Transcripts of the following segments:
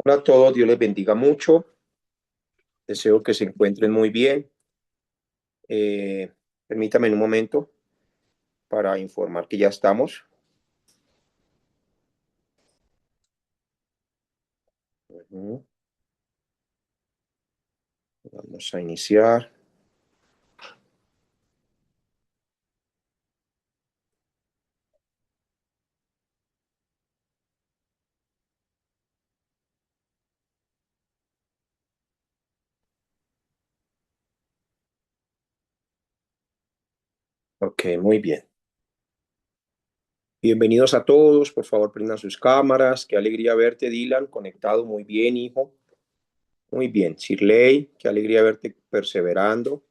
Hola a todos, Dios les bendiga mucho. Deseo que se encuentren muy bien. Permítame un momento para informar que ya estamos. Ujú. Vamos a iniciar. Ok, muy bien. Bienvenidos a todos. Por favor, prendan sus cámaras. Qué alegría verte, Dylan. Conectado muy bien, hijo. Muy bien. Shirley, qué alegría verte perseverando.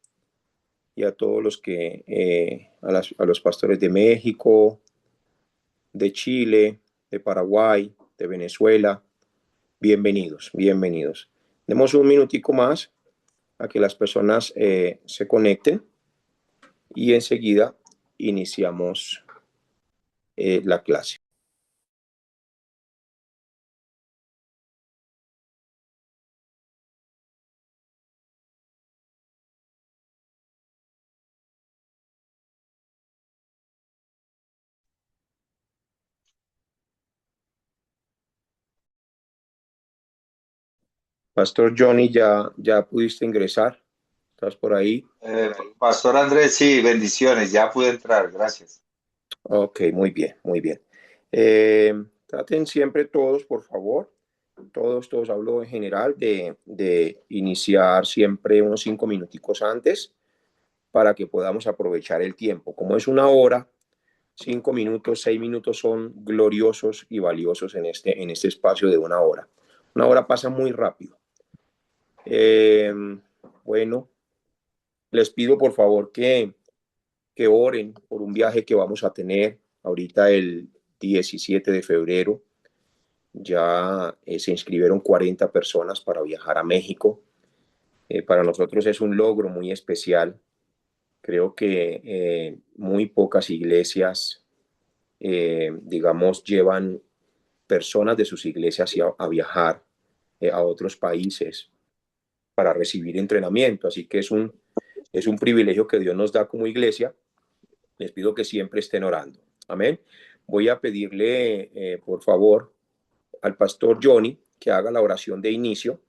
Y a todos los que, a los pastores de México, de Chile, de Paraguay, de Venezuela. Bienvenidos, bienvenidos. Demos un minutico más a que las personas se conecten y enseguida iniciamos la clase. Pastor Johnny, ya pudiste ingresar. ¿Estás por ahí? Pastor Andrés, sí, bendiciones, ya pude entrar, gracias. Ok, muy bien, muy bien. Traten siempre todos, por favor, todos hablo en general de iniciar siempre unos 5 minuticos antes para que podamos aprovechar el tiempo. Como es una hora, 5 minutos, 6 minutos son gloriosos y valiosos en este espacio de una hora. Una hora pasa muy rápido. Eh, bueno, les pido por favor que oren por un viaje que vamos a tener ahorita el 17 de febrero. Ya se inscribieron 40 personas para viajar a México. Para nosotros es un logro muy especial. Creo que muy pocas iglesias, digamos, llevan personas de sus iglesias a viajar a otros países para recibir entrenamiento. Así que es un privilegio que Dios nos da como iglesia. Les pido que siempre estén orando. Amén. Voy a pedirle, por favor, al pastor Johnny que haga la oración de inicio,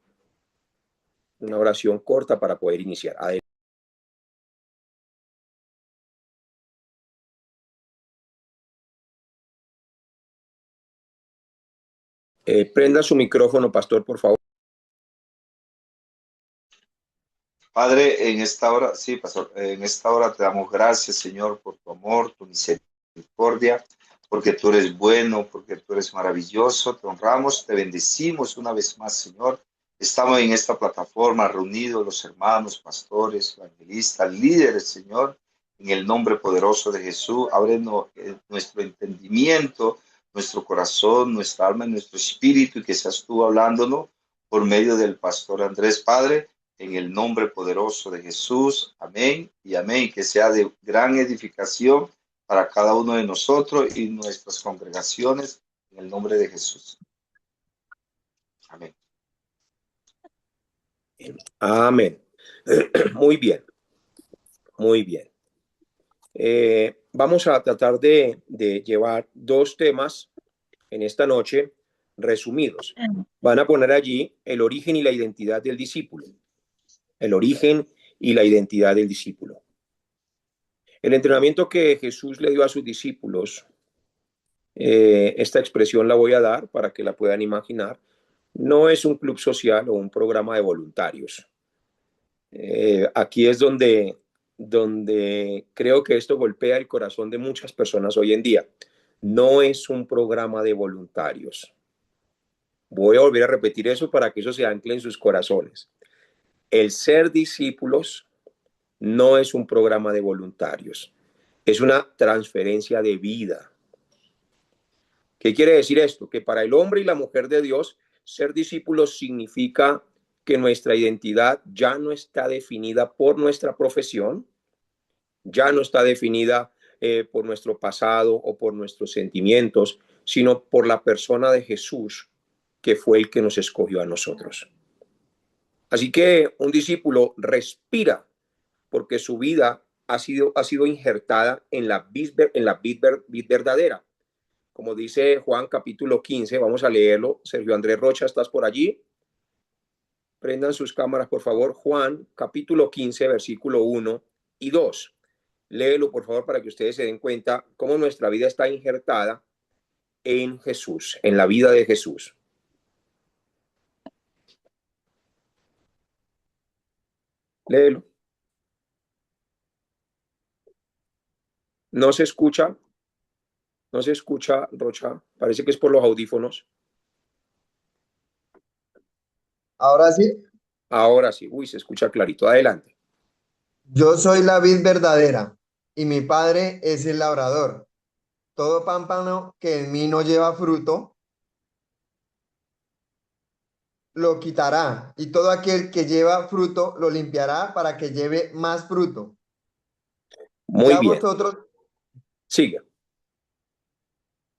una oración corta para poder iniciar. Adelante. Prenda su micrófono, pastor, por favor. Padre, en esta hora, sí, Pastor, en esta hora te damos gracias, Señor, por tu amor, tu misericordia, porque tú eres bueno, porque tú eres maravilloso, te honramos, te bendecimos una vez más, Señor. Estamos en esta plataforma reunidos los hermanos, pastores, evangelistas, líderes, Señor, en el nombre poderoso de Jesús. Abre nuestro entendimiento, nuestro corazón, nuestra alma y nuestro espíritu, y que seas tú hablándonos por medio del pastor Andrés, Padre, en el nombre poderoso de Jesús. Amén y amén. Que sea de gran edificación para cada uno de nosotros y nuestras congregaciones, en el nombre de Jesús. Amén. Amén. Muy bien, muy bien. Vamos a tratar de llevar dos temas en esta noche resumidos. Van a poner allí el origen y la identidad del discípulo. El origen y la identidad del discípulo. El entrenamiento que Jesús le dio a sus discípulos, esta expresión la voy a dar para que la puedan imaginar, no es un club social o un programa de voluntarios. Aquí es donde creo que esto golpea el corazón de muchas personas hoy en día. No es un programa de voluntarios. Voy a volver a repetir eso para que eso se ancle en sus corazones. El ser discípulos no es un programa de voluntarios, es una transferencia de vida. ¿Qué quiere decir esto? Que para el hombre y la mujer de Dios, ser discípulos significa que nuestra identidad ya no está definida por nuestra profesión, ya no está definida por nuestro pasado o por nuestros sentimientos, sino por la persona de Jesús. que fue el que nos escogió a nosotros. Así que un discípulo respira porque su vida ha sido injertada en la vid verdadera. Como dice Juan capítulo 15, vamos a leerlo. Sergio Andrés Rocha, ¿estás por allí? Prendan sus cámaras, por favor. Juan capítulo 15, versículo 1 y 2. Léelo, por favor, para que ustedes se den cuenta cómo nuestra vida está injertada en Jesús, en la vida de Jesús. Léelo. No se escucha, no se escucha, Rocha. Parece que es por los audífonos. Ahora sí, Ahora sí, uy, se escucha clarito. Adelante. yo soy la vid verdadera y mi padre es el labrador. Todo pámpano que en mí no lleva fruto, lo quitará, y todo aquel que lleva fruto lo limpiará para que lleve más fruto. Muy Ya bien. vosotros, Sigue.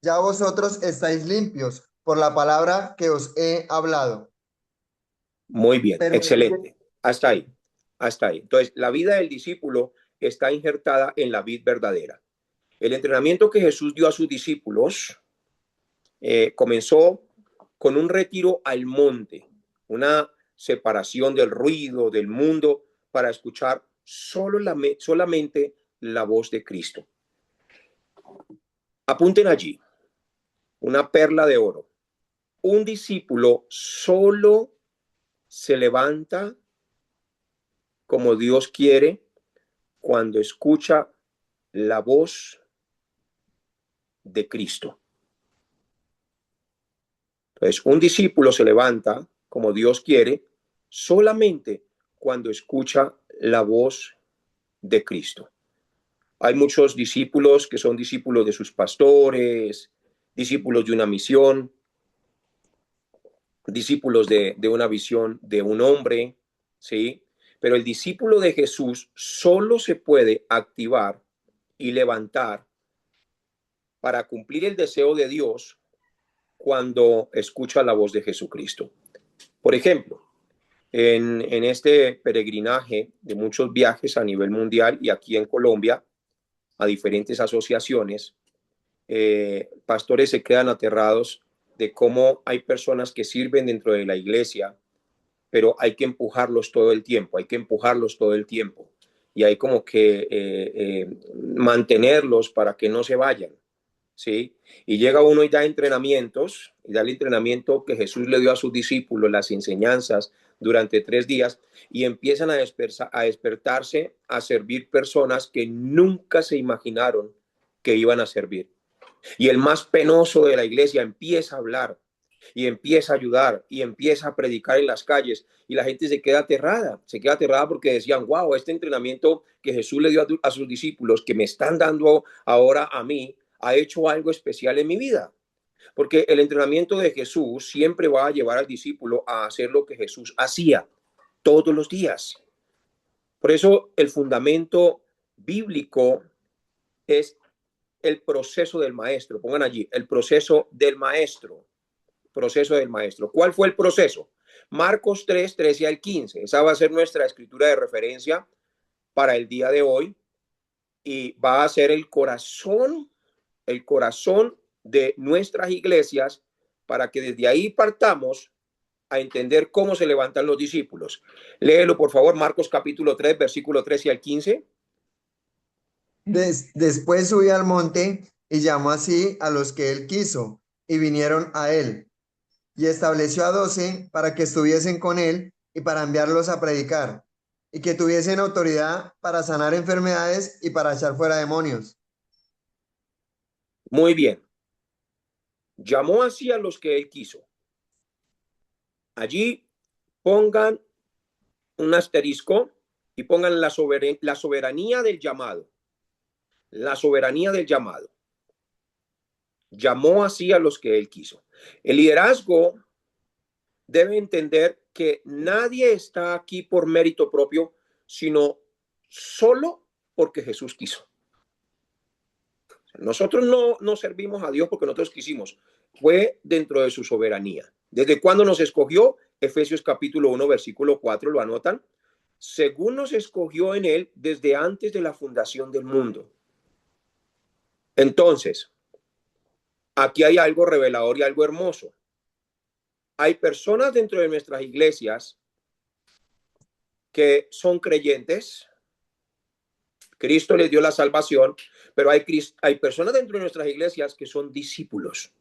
ya vosotros estáis limpios por la palabra que os he hablado. Muy bien. Permaneced, Excelente. Hasta ahí. Hasta ahí. Entonces, la vida del discípulo está injertada en la vid verdadera. El entrenamiento que Jesús dio a sus discípulos comenzó con un retiro al monte, una separación del ruido, del mundo, para escuchar solamente la voz de Cristo. Apunten allí, una perla de oro. Un discípulo solo se levanta como Dios quiere cuando escucha la voz de Cristo. Entonces, un discípulo se levanta como Dios quiere solamente cuando escucha la voz de Cristo. Hay muchos discípulos que son discípulos de sus pastores, discípulos de una misión, discípulos de una visión de un hombre, ¿sí? Pero el discípulo de Jesús solo se puede activar y levantar para cumplir el deseo de Dios cuando escucha la voz de Jesucristo. Por ejemplo, en este peregrinaje de muchos viajes a nivel mundial y aquí en Colombia, a diferentes asociaciones, pastores se quedan aterrados de cómo hay personas que sirven dentro de la iglesia, pero hay que empujarlos todo el tiempo, hay que empujarlos todo el tiempo y hay como que mantenerlos para que no se vayan, ¿sí? Y llega uno y da entrenamientos, y da el entrenamiento que Jesús le dio a sus discípulos, las enseñanzas durante 3 días, y empiezan a despertarse a servir personas que nunca se imaginaron que iban a servir. Y el más penoso de la iglesia empieza a hablar y empieza a ayudar y empieza a predicar en las calles y la gente se queda aterrada porque decían, wow, este entrenamiento que Jesús le dio a sus discípulos, que me están dando ahora a mí, ha hecho algo especial en mi vida. Porque el entrenamiento de Jesús siempre va a llevar al discípulo a hacer lo que Jesús hacía todos los días. Por eso el fundamento bíblico es el proceso del maestro. Pongan allí, el proceso del maestro. Proceso del maestro. ¿Cuál fue el proceso? Marcos 3, 13 al 15. Esa va a ser nuestra escritura de referencia para el día de hoy y va a ser el corazón de nuestras iglesias para que desde ahí partamos a entender cómo se levantan los discípulos. Léelo, por favor, Marcos capítulo 3, versículo 13 al 15. después subió al monte y llamó así a los que él quiso, y vinieron a él. Y estableció a 12 para que estuviesen con él y para enviarlos a predicar, y que tuviesen autoridad para sanar enfermedades y para echar fuera demonios. Muy bien. Llamó así a los que él quiso. Allí pongan un asterisco y pongan la soberanía del llamado. La soberanía del llamado. Llamó así a los que él quiso. El liderazgo debe entender que nadie está aquí por mérito propio, sino solo porque Jesús quiso. Nosotros no servimos a Dios porque nosotros quisimos. Fue dentro de su soberanía. ¿Desde cuándo nos escogió? Efesios capítulo 1, versículo 4, ¿lo anotan? Según nos escogió en él desde antes de la fundación del mundo. Entonces, aquí hay algo revelador y algo hermoso. Hay personas dentro de nuestras iglesias que son creyentes. Cristo les dio la salvación, pero hay personas dentro de nuestras iglesias que son discípulos.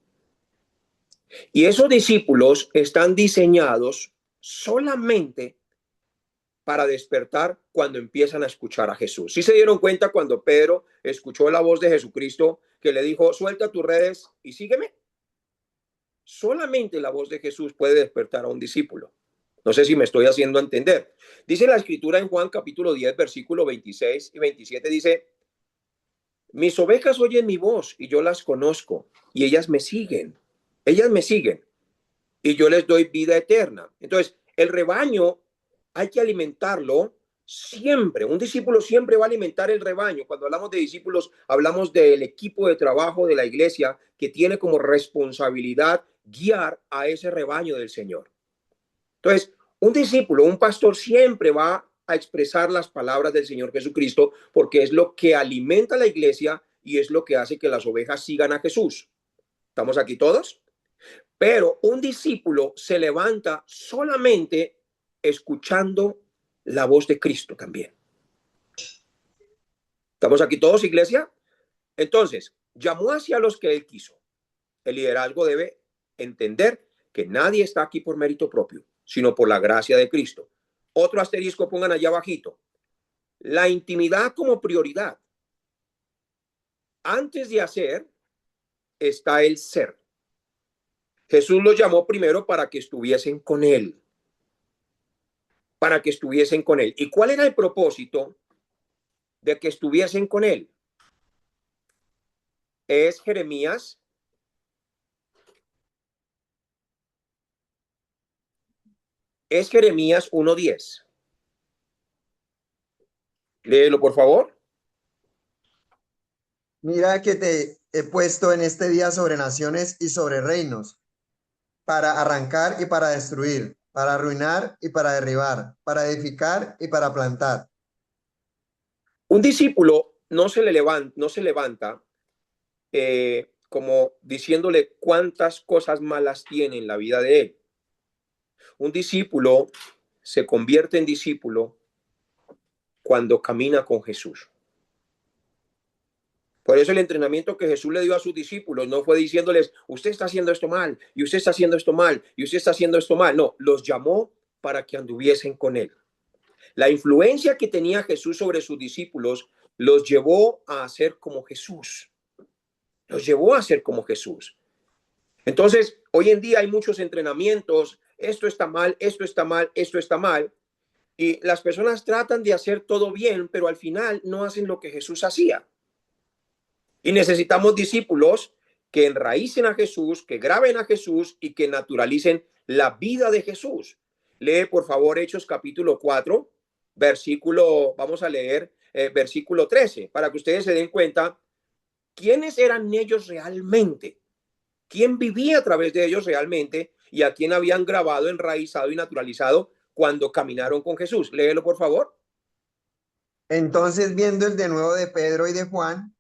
Y esos discípulos están diseñados solamente para despertar cuando empiezan a escuchar a Jesús. ¿Sí se dieron cuenta cuando Pedro escuchó la voz de Jesucristo que le dijo, suelta tus redes y sígueme? Solamente la voz de Jesús puede despertar a un discípulo. No sé si me estoy haciendo entender. Dice la escritura en Juan capítulo 10, versículo 26 y 27, dice, mis ovejas oyen mi voz y yo las conozco y ellas me siguen. Ellas me siguen y yo les doy vida eterna. Entonces, el rebaño hay que alimentarlo siempre. Un discípulo siempre va a alimentar el rebaño. Cuando hablamos de discípulos, hablamos del equipo de trabajo de la iglesia que tiene como responsabilidad guiar a ese rebaño del Señor. Entonces, un discípulo, un pastor siempre va a expresar las palabras del Señor Jesucristo porque es lo que alimenta a la iglesia y es lo que hace que las ovejas sigan a Jesús. ¿Estamos aquí todos? Pero un discípulo se levanta solamente escuchando la voz de Cristo también. ¿Estamos aquí todos, iglesia? Entonces, llamó hacia los que él quiso. El liderazgo debe entender que nadie está aquí por mérito propio, sino por la gracia de Cristo. Otro asterisco pongan allá abajito. La intimidad como prioridad. Antes de hacer está el ser. Jesús los llamó primero para que estuviesen con él. Para que estuviesen con él. ¿Y cuál era el propósito de que estuviesen con él? Es Jeremías 1:10. Léelo, por favor. Mira que te he puesto en este día sobre naciones y sobre reinos, para arrancar y para destruir, para arruinar y para derribar, para edificar y para plantar. Un discípulo no se levanta como diciéndole cuántas cosas malas tiene en la vida de él. Un discípulo se convierte en discípulo cuando camina con Jesús. Por eso el entrenamiento que Jesús le dio a sus discípulos no fue diciéndoles, usted está haciendo esto mal, y usted está haciendo esto mal, y usted está haciendo esto mal. No, los llamó para que anduviesen con él. La influencia que tenía Jesús sobre sus discípulos los llevó a ser como Jesús. Los llevó a ser como Jesús. Entonces, hoy en día hay muchos entrenamientos, esto está mal, esto está mal, esto está mal, y las personas tratan de hacer todo bien, pero al final no hacen lo que Jesús hacía. Y necesitamos discípulos que enraícen a Jesús, que graben a Jesús y que naturalicen la vida de Jesús. Lee, por favor, Hechos capítulo 4, vamos a leer versículo 13, para que ustedes se den cuenta quiénes eran ellos realmente, quién vivía a través de ellos realmente y a quién habían grabado, enraizado y naturalizado cuando caminaron con Jesús. Léelo, por favor. Entonces, viendo el denuedo de Pedro y de Juan,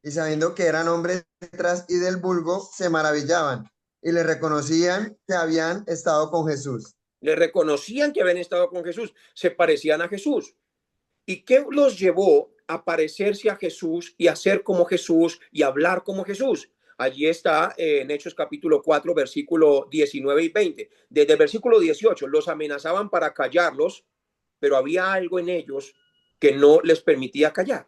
y sabiendo que eran hombres de letras y del vulgo, se maravillaban y le reconocían que habían estado con Jesús. Le reconocían que habían estado con Jesús, se parecían a Jesús. ¿Y qué los llevó a parecerse a Jesús y a ser como Jesús y hablar como Jesús? Allí está en Hechos capítulo 4, versículo 19 y 20. Desde el versículo 18 los amenazaban para callarlos, pero había algo en ellos que no les permitía callar.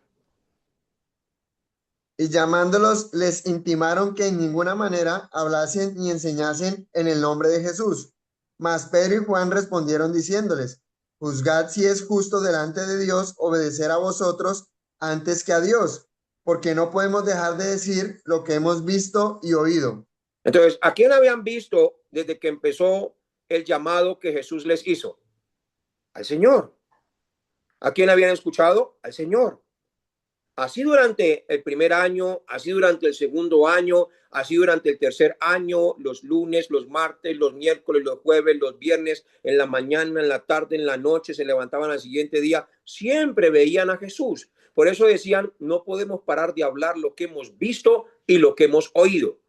Y llamándolos, les intimaron que en ninguna manera hablasen ni enseñasen en el nombre de Jesús. Mas Pedro y Juan respondieron diciéndoles, juzgad si es justo delante de Dios obedecer a vosotros antes que a Dios, porque no podemos dejar de decir lo que hemos visto y oído. Entonces, ¿a quién habían visto desde que empezó el llamado que Jesús les hizo? Al Señor. ¿A quién habían escuchado? Al Señor. Así durante el primer año, así durante el segundo año, así durante el tercer año, los lunes, los martes, los miércoles, los jueves, los viernes, en la mañana, en la tarde, en la noche, se levantaban al siguiente día, siempre veían a Jesús. Por eso decían, no podemos parar de hablar lo que hemos visto y lo que hemos oído.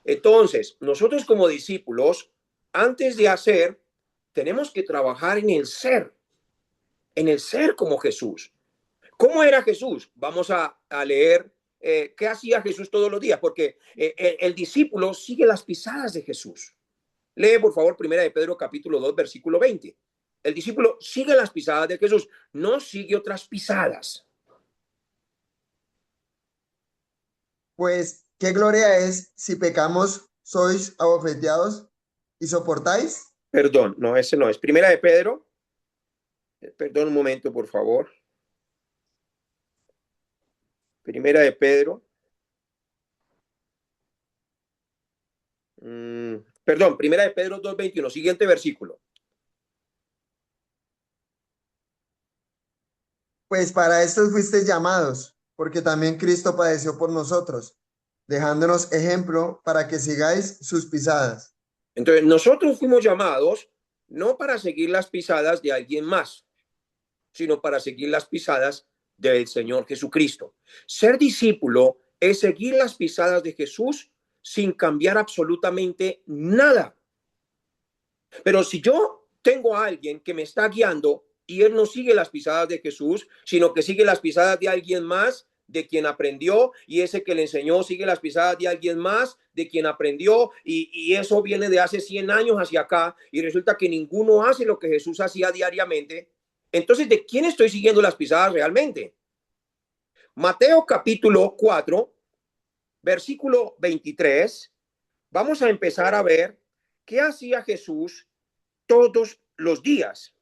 Entonces, nosotros como discípulos, antes de hacer, tenemos que trabajar en el ser como Jesús. ¿Cómo era Jesús? Vamos a leer qué hacía Jesús todos los días, porque el discípulo sigue las pisadas de Jesús. Lee, por favor, Primera de Pedro, capítulo 2, versículo 20. El discípulo sigue las pisadas de Jesús, no sigue otras pisadas. Pues, ¿qué gloria es si pecamos, sois abofeteados y soportáis? Perdón, no, ese no es. Primera de Pedro, perdón un momento, por favor. Primera de Pedro. Perdón, Primera de Pedro 2:21, siguiente versículo. Pues para esto fuisteis llamados, porque también Cristo padeció por nosotros, dejándonos ejemplo para que sigáis sus pisadas. Entonces, nosotros fuimos llamados no para seguir las pisadas de alguien más, sino para seguir las pisadas del Señor Jesucristo. Ser discípulo es seguir las pisadas de Jesús sin cambiar absolutamente nada. Pero si yo tengo a alguien que me está guiando y él no sigue las pisadas de Jesús, sino que sigue las pisadas de alguien más, de quien aprendió, y ese que le enseñó sigue las pisadas de alguien más, de quien aprendió, y eso viene de hace 100 años hacia acá, y resulta que ninguno hace lo que Jesús hacía diariamente. Entonces, ¿de quién estoy siguiendo las pisadas realmente? Mateo capítulo 4, versículo 23. Vamos a empezar a ver qué hacía Jesús todos los días.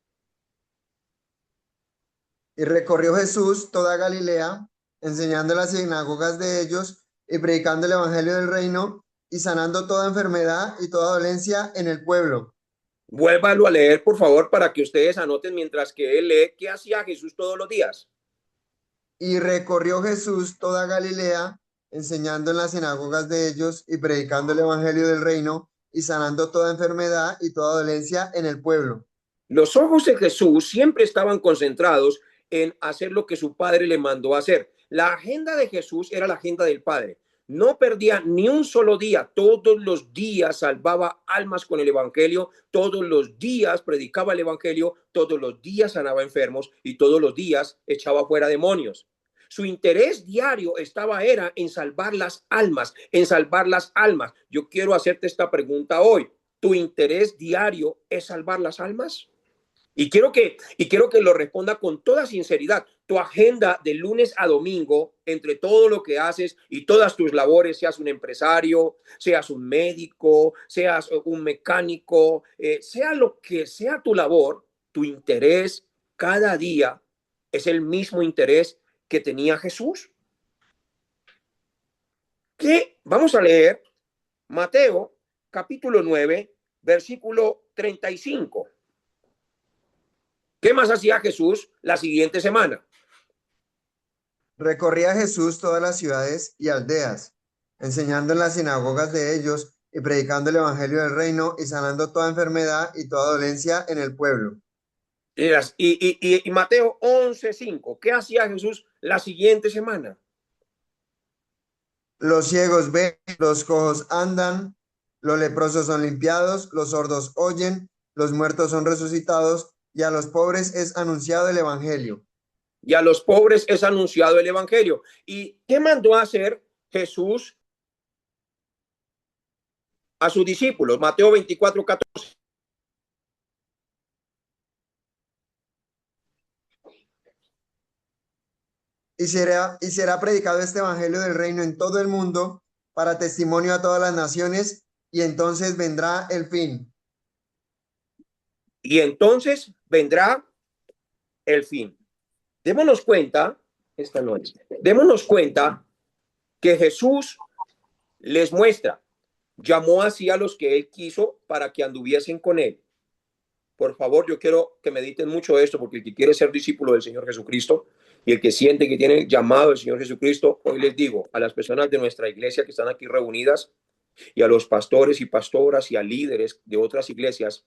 Y recorrió Jesús toda Galilea, enseñando en las sinagogas de ellos y predicando el evangelio del reino y sanando toda enfermedad y toda dolencia en el pueblo. Vuélvalo a leer, por favor, para que ustedes anoten mientras que él lee qué hacía Jesús todos los días. Y recorrió Jesús toda Galilea, enseñando en las sinagogas de ellos y predicando el evangelio del reino y sanando toda enfermedad y toda dolencia en el pueblo. Los ojos de Jesús siempre estaban concentrados en hacer lo que su padre le mandó a hacer. La agenda de Jesús era la agenda del Padre. No perdía ni un solo día. Todos los días salvaba almas con el evangelio. Todos los días predicaba el evangelio. Todos los días sanaba enfermos y todos los días echaba fuera demonios. Su interés diario era en salvar las almas, en salvar las almas. Yo quiero hacerte esta pregunta hoy. ¿Tu interés diario es salvar las almas? Y quiero que lo responda con toda sinceridad. Tu agenda de lunes a domingo, entre todo lo que haces y todas tus labores, seas un empresario, seas un médico, seas un mecánico, sea lo que sea tu labor, tu interés cada día es el mismo interés que tenía Jesús. Que vamos a leer Mateo capítulo 9, versículo 35. ¿Qué más hacía Jesús la siguiente semana? Recorría Jesús todas las ciudades y aldeas, enseñando en las sinagogas de ellos y predicando el evangelio del reino y sanando toda enfermedad y toda dolencia en el pueblo. Y Mateo 11:5, ¿qué hacía Jesús la siguiente semana? Los ciegos ven, los cojos andan, los leprosos son limpiados, los sordos oyen, los muertos son resucitados y a los pobres es anunciado el evangelio. Y a los pobres es anunciado el evangelio. ¿Y qué mandó a hacer Jesús a sus discípulos? Mateo 24:14. Y será predicado este evangelio del reino en todo el mundo para testimonio a todas las naciones, y entonces vendrá el fin. Y entonces vendrá el fin. Démonos cuenta, esta noche, démonos cuenta que Jesús les muestra, llamó así a los que él quiso para que anduviesen con él. Por favor, yo quiero que mediten mucho esto, porque el que quiere ser discípulo del Señor Jesucristo Y el que siente que tiene el llamado del Señor Jesucristo, hoy les digo a las personas de nuestra iglesia que están aquí reunidas y a los pastores y pastoras y a líderes de otras iglesias,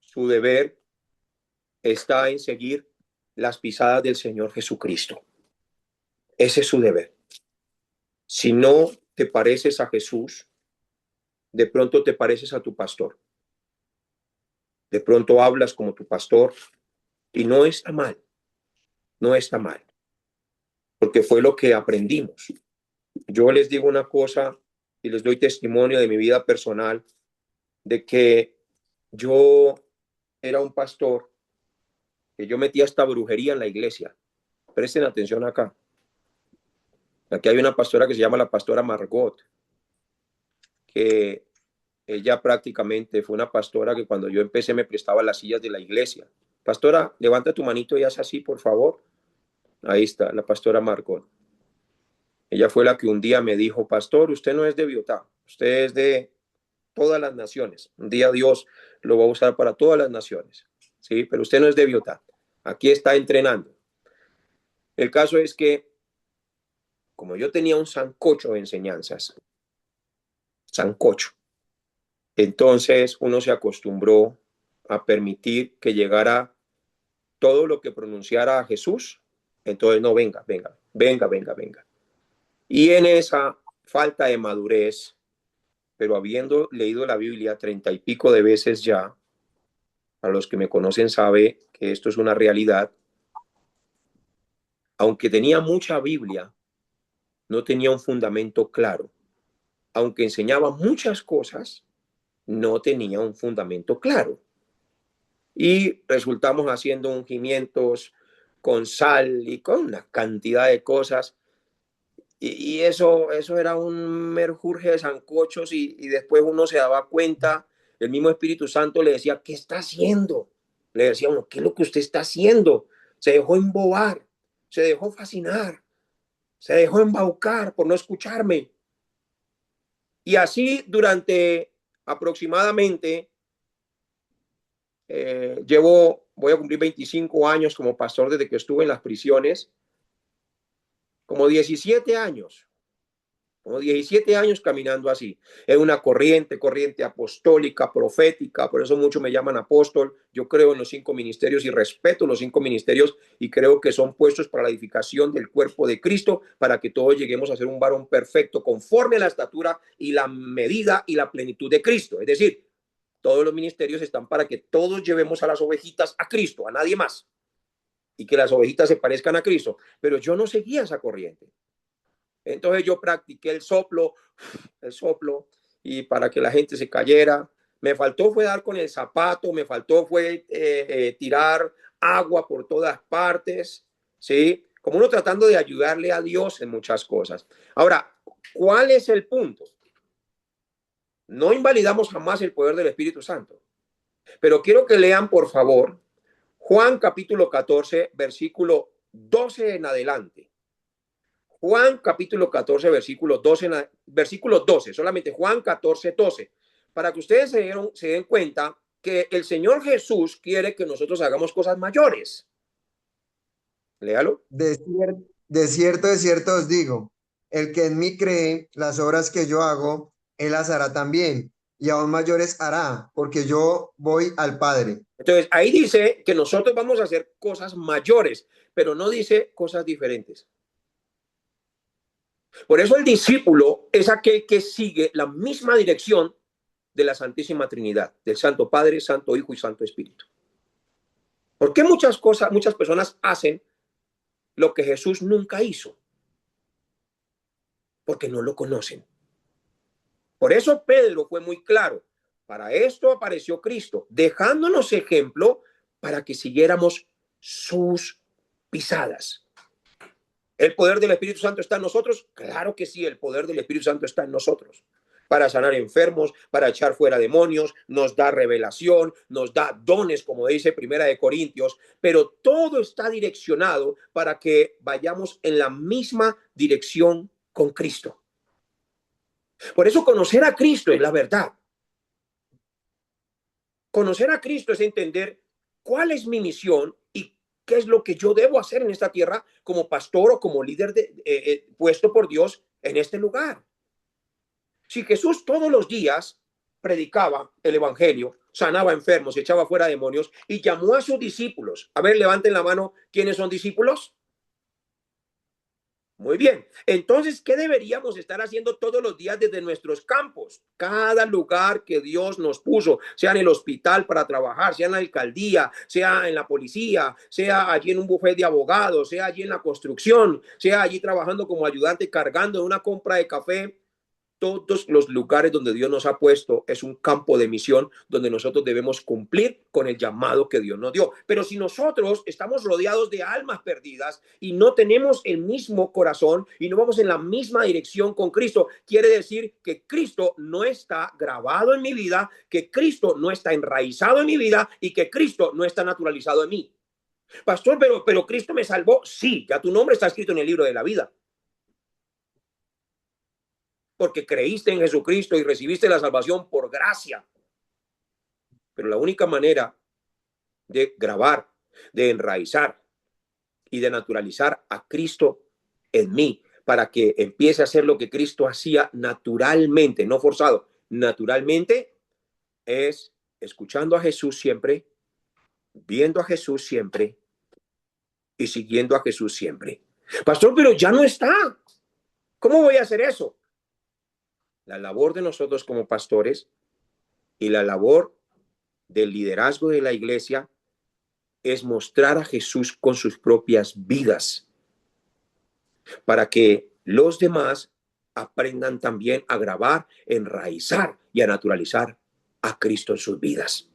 su deber está en seguir las pisadas del Señor Jesucristo. Ese es su deber. Si no te pareces a Jesús, de pronto te pareces a tu pastor. De pronto hablas como tu pastor y no está mal. No está mal. Porque fue lo que aprendimos. Yo les digo una cosa y les doy testimonio de mi vida personal, de que yo era un pastor, que yo metía esta brujería en la iglesia. Presten atención acá. Aquí hay una pastora que se llama la pastora Margot, que ella prácticamente fue una pastora que cuando yo empecé me prestaba las sillas de la iglesia. Pastora, levanta tu manito y haz así, por favor. Ahí está, la pastora Margot. Ella fue la que un día me dijo, pastor, usted no es de Biotá, usted es de todas las naciones. Un día Dios lo va a usar para todas las naciones, ¿sí? Pero usted no es de Biotá. Aquí está entrenando. El caso es que, como yo tenía un sancocho de enseñanzas, sancocho, entonces uno se acostumbró a permitir que llegara todo lo que pronunciara a Jesús. Entonces, no, venga, venga, venga, venga, venga. Y en esa falta de madurez, pero habiendo leído la Biblia 30 y pico de veces ya, a los que me conocen sabe que esto es una realidad, aunque tenía mucha Biblia, no tenía un fundamento claro. Aunque enseñaba muchas cosas, no tenía un fundamento claro. Y resultamos haciendo ungimientos con sal y con una cantidad de cosas. Y eso era un merjurje de sancochos y después uno se daba cuenta, el mismo Espíritu Santo le decía, ¿qué está haciendo? Le decía uno, ¿qué es lo que usted está haciendo? Se dejó embobar, se dejó fascinar, se dejó embaucar por no escucharme. Y así durante aproximadamente, voy a cumplir 25 años como pastor desde que estuve en las prisiones, como 17 años. Como 17 años caminando así, en una corriente apostólica, profética, por eso muchos me llaman apóstol. Yo creo en los 5 ministerios y respeto los 5 ministerios y creo que son puestos para la edificación del cuerpo de Cristo, para que todos lleguemos a ser un varón perfecto conforme a la estatura y la medida y la plenitud de Cristo. Es decir, todos los ministerios están para que todos llevemos a las ovejitas a Cristo, a nadie más, y que las ovejitas se parezcan a Cristo. Pero yo no seguía esa corriente. Entonces yo practiqué el soplo, y para que la gente se cayera. Me faltó fue dar con el zapato, me faltó fue tirar agua por todas partes, ¿sí? Como uno tratando de ayudarle a Dios en muchas cosas. Ahora, ¿cuál es el punto? No invalidamos jamás el poder del Espíritu Santo, pero quiero que lean, por favor, Juan capítulo 14, versículo 12 en adelante. Juan capítulo 14, versículo 12, solamente Juan 14, 12, para que ustedes se den cuenta que el Señor Jesús quiere que nosotros hagamos cosas mayores. Léalo. De cierto os digo, el que en mí cree, las obras que yo hago, él las hará también, y aún mayores hará, porque yo voy al Padre. Entonces, ahí dice que nosotros vamos a hacer cosas mayores, pero no dice cosas diferentes. Por eso el discípulo es aquel que sigue la misma dirección de la Santísima Trinidad, del Santo Padre, Santo Hijo y Santo Espíritu. ¿Por qué muchas personas hacen lo que Jesús nunca hizo? Porque no lo conocen. Por eso Pedro fue muy claro. Para esto apareció Cristo, dejándonos ejemplo para que siguiéramos sus pisadas. ¿El poder del Espíritu Santo está en nosotros? Claro que sí, el poder del Espíritu Santo está en nosotros. Para sanar enfermos, para echar fuera demonios, nos da revelación, nos da dones, como dice Primera de Corintios, pero todo está direccionado para que vayamos en la misma dirección con Cristo. Por eso conocer a Cristo es la verdad. Conocer a Cristo es entender cuál es mi misión y qué es lo que yo debo hacer en esta tierra como pastor o como líder puesto por Dios en este lugar. Si Jesús todos los días predicaba el evangelio, sanaba enfermos, echaba fuera demonios y llamó a sus discípulos. A ver, levanten la mano, ¿quiénes son discípulos? Muy bien. Entonces, ¿qué deberíamos estar haciendo todos los días desde nuestros campos? Cada lugar que Dios nos puso, sea en el hospital para trabajar, sea en la alcaldía, sea en la policía, sea allí en un bufete de abogados, sea allí en la construcción, sea allí trabajando como ayudante cargando en una compra de café. Todos los lugares donde Dios nos ha puesto es un campo de misión donde nosotros debemos cumplir con el llamado que Dios nos dio. Pero si nosotros estamos rodeados de almas perdidas y no tenemos el mismo corazón y no vamos en la misma dirección con Cristo, quiere decir que Cristo no está grabado en mi vida, que Cristo no está enraizado en mi vida y que Cristo no está naturalizado en mí. Pastor, pero Cristo me salvó. Sí, ya tu nombre está escrito en el libro de la vida, porque creíste en Jesucristo y recibiste la salvación por gracia. Pero la única manera de grabar, de enraizar y de naturalizar a Cristo en mí, para que empiece a hacer lo que Cristo hacía naturalmente, no forzado, naturalmente, es escuchando a Jesús siempre, viendo a Jesús siempre y siguiendo a Jesús siempre. Pastor, pero ya no está. ¿Cómo voy a hacer eso? La labor de nosotros como pastores y la labor del liderazgo de la iglesia es mostrar a Jesús con sus propias vidas para que los demás aprendan también a grabar, enraizar y a naturalizar a Cristo en sus vidas.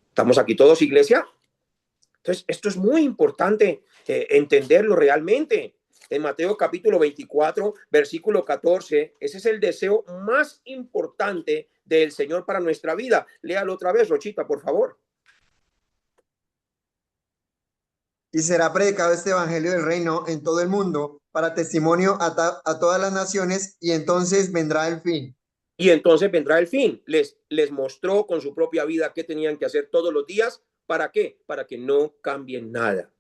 ¿Estamos aquí todos, iglesia? Entonces, esto es muy importante entenderlo realmente. En Mateo capítulo 24, versículo 14, ese es el deseo más importante del Señor para nuestra vida. Léalo otra vez, Rochita, por favor. Y será predicado este evangelio del reino en todo el mundo para testimonio a todas las naciones, y entonces vendrá el fin. Y entonces vendrá el fin. Les mostró con su propia vida qué tenían que hacer todos los días. ¿Para qué? Para que no cambien nada.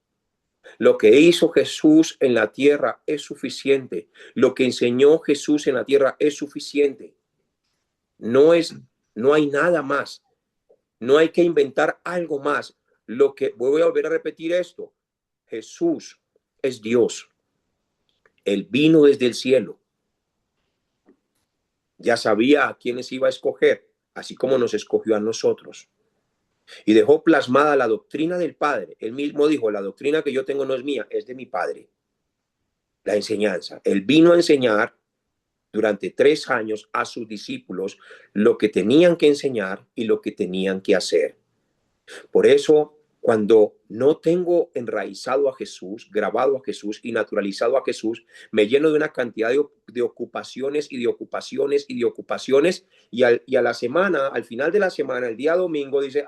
Lo que hizo Jesús en la tierra es suficiente. Lo que enseñó Jesús en la tierra es suficiente. No hay nada más. No hay que inventar algo más. Voy a volver a repetir esto. Jesús es Dios. Él vino desde el cielo. Ya sabía a quiénes iba a escoger, así como nos escogió a nosotros. Y dejó plasmada la doctrina del Padre. Él mismo dijo, la doctrina que yo tengo no es mía, es de mi Padre. La enseñanza. Él vino a enseñar durante 3 años a sus discípulos lo que tenían que enseñar y lo que tenían que hacer. Por eso, cuando no tengo enraizado a Jesús, grabado a Jesús y naturalizado a Jesús, me lleno de una cantidad de ocupaciones y de ocupaciones y de ocupaciones, y a la semana, al final de la semana, el día domingo, dice,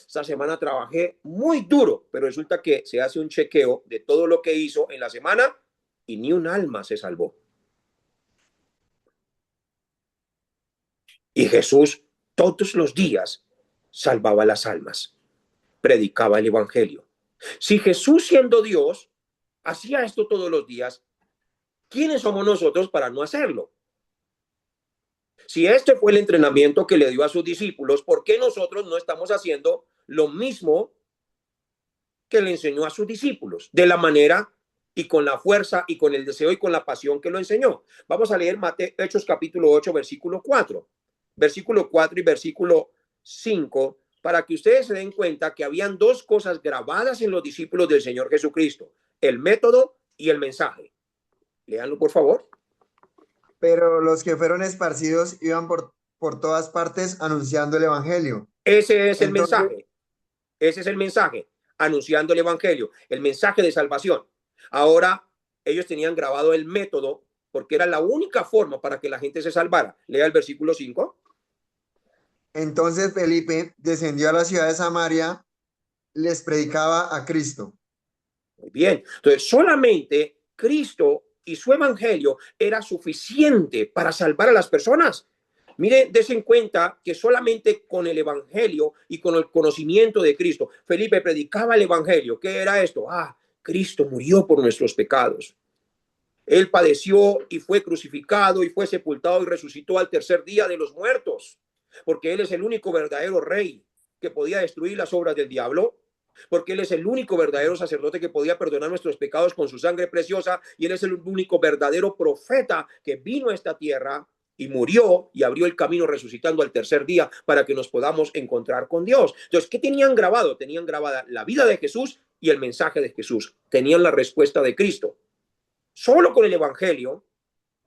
esta semana trabajé muy duro, pero resulta que se hace un chequeo de todo lo que hizo en la semana y ni un alma se salvó. Y Jesús todos los días salvaba las almas, predicaba el evangelio. Si Jesús, siendo Dios, hacía esto todos los días, ¿quiénes somos nosotros para no hacerlo? Si este fue el entrenamiento que le dio a sus discípulos, ¿por qué nosotros no estamos haciendo lo mismo que le enseñó a sus discípulos? De la manera y con la fuerza y con el deseo y con la pasión que lo enseñó. Vamos a leer Hechos capítulo 8, versículo 4. Versículo 4 y versículo 5, para que ustedes se den cuenta que habían 2 cosas grabadas en los discípulos del Señor Jesucristo: el método y el mensaje. Léanlo, por favor. Pero los que fueron esparcidos iban por todas partes anunciando el evangelio. Ese es el Entonces, mensaje. Ese es el mensaje, anunciando el evangelio, el mensaje de salvación. Ahora, ellos tenían grabado el método porque era la única forma para que la gente se salvara. Lea el versículo 5. entonces Felipe descendió a la ciudad de Samaria, les predicaba a Cristo. Muy bien. Entonces, solamente Cristo y su evangelio era suficiente para salvar a las personas. Mire, des en cuenta que solamente con el evangelio y con el conocimiento de Cristo, Felipe predicaba el evangelio. ¿Qué era esto? Cristo murió por nuestros pecados. Él padeció y fue crucificado y fue sepultado y resucitó al tercer día de los muertos, porque Él es el único verdadero rey que podía destruir las obras del diablo, porque Él es el único verdadero sacerdote que podía perdonar nuestros pecados con su sangre preciosa, y Él es el único verdadero profeta que vino a esta tierra y murió y abrió el camino resucitando al tercer día para que nos podamos encontrar con Dios. Entonces, ¿qué tenían grabado? Tenían grabada la vida de Jesús y el mensaje de Jesús. Tenían la respuesta de Cristo. Solo con el evangelio,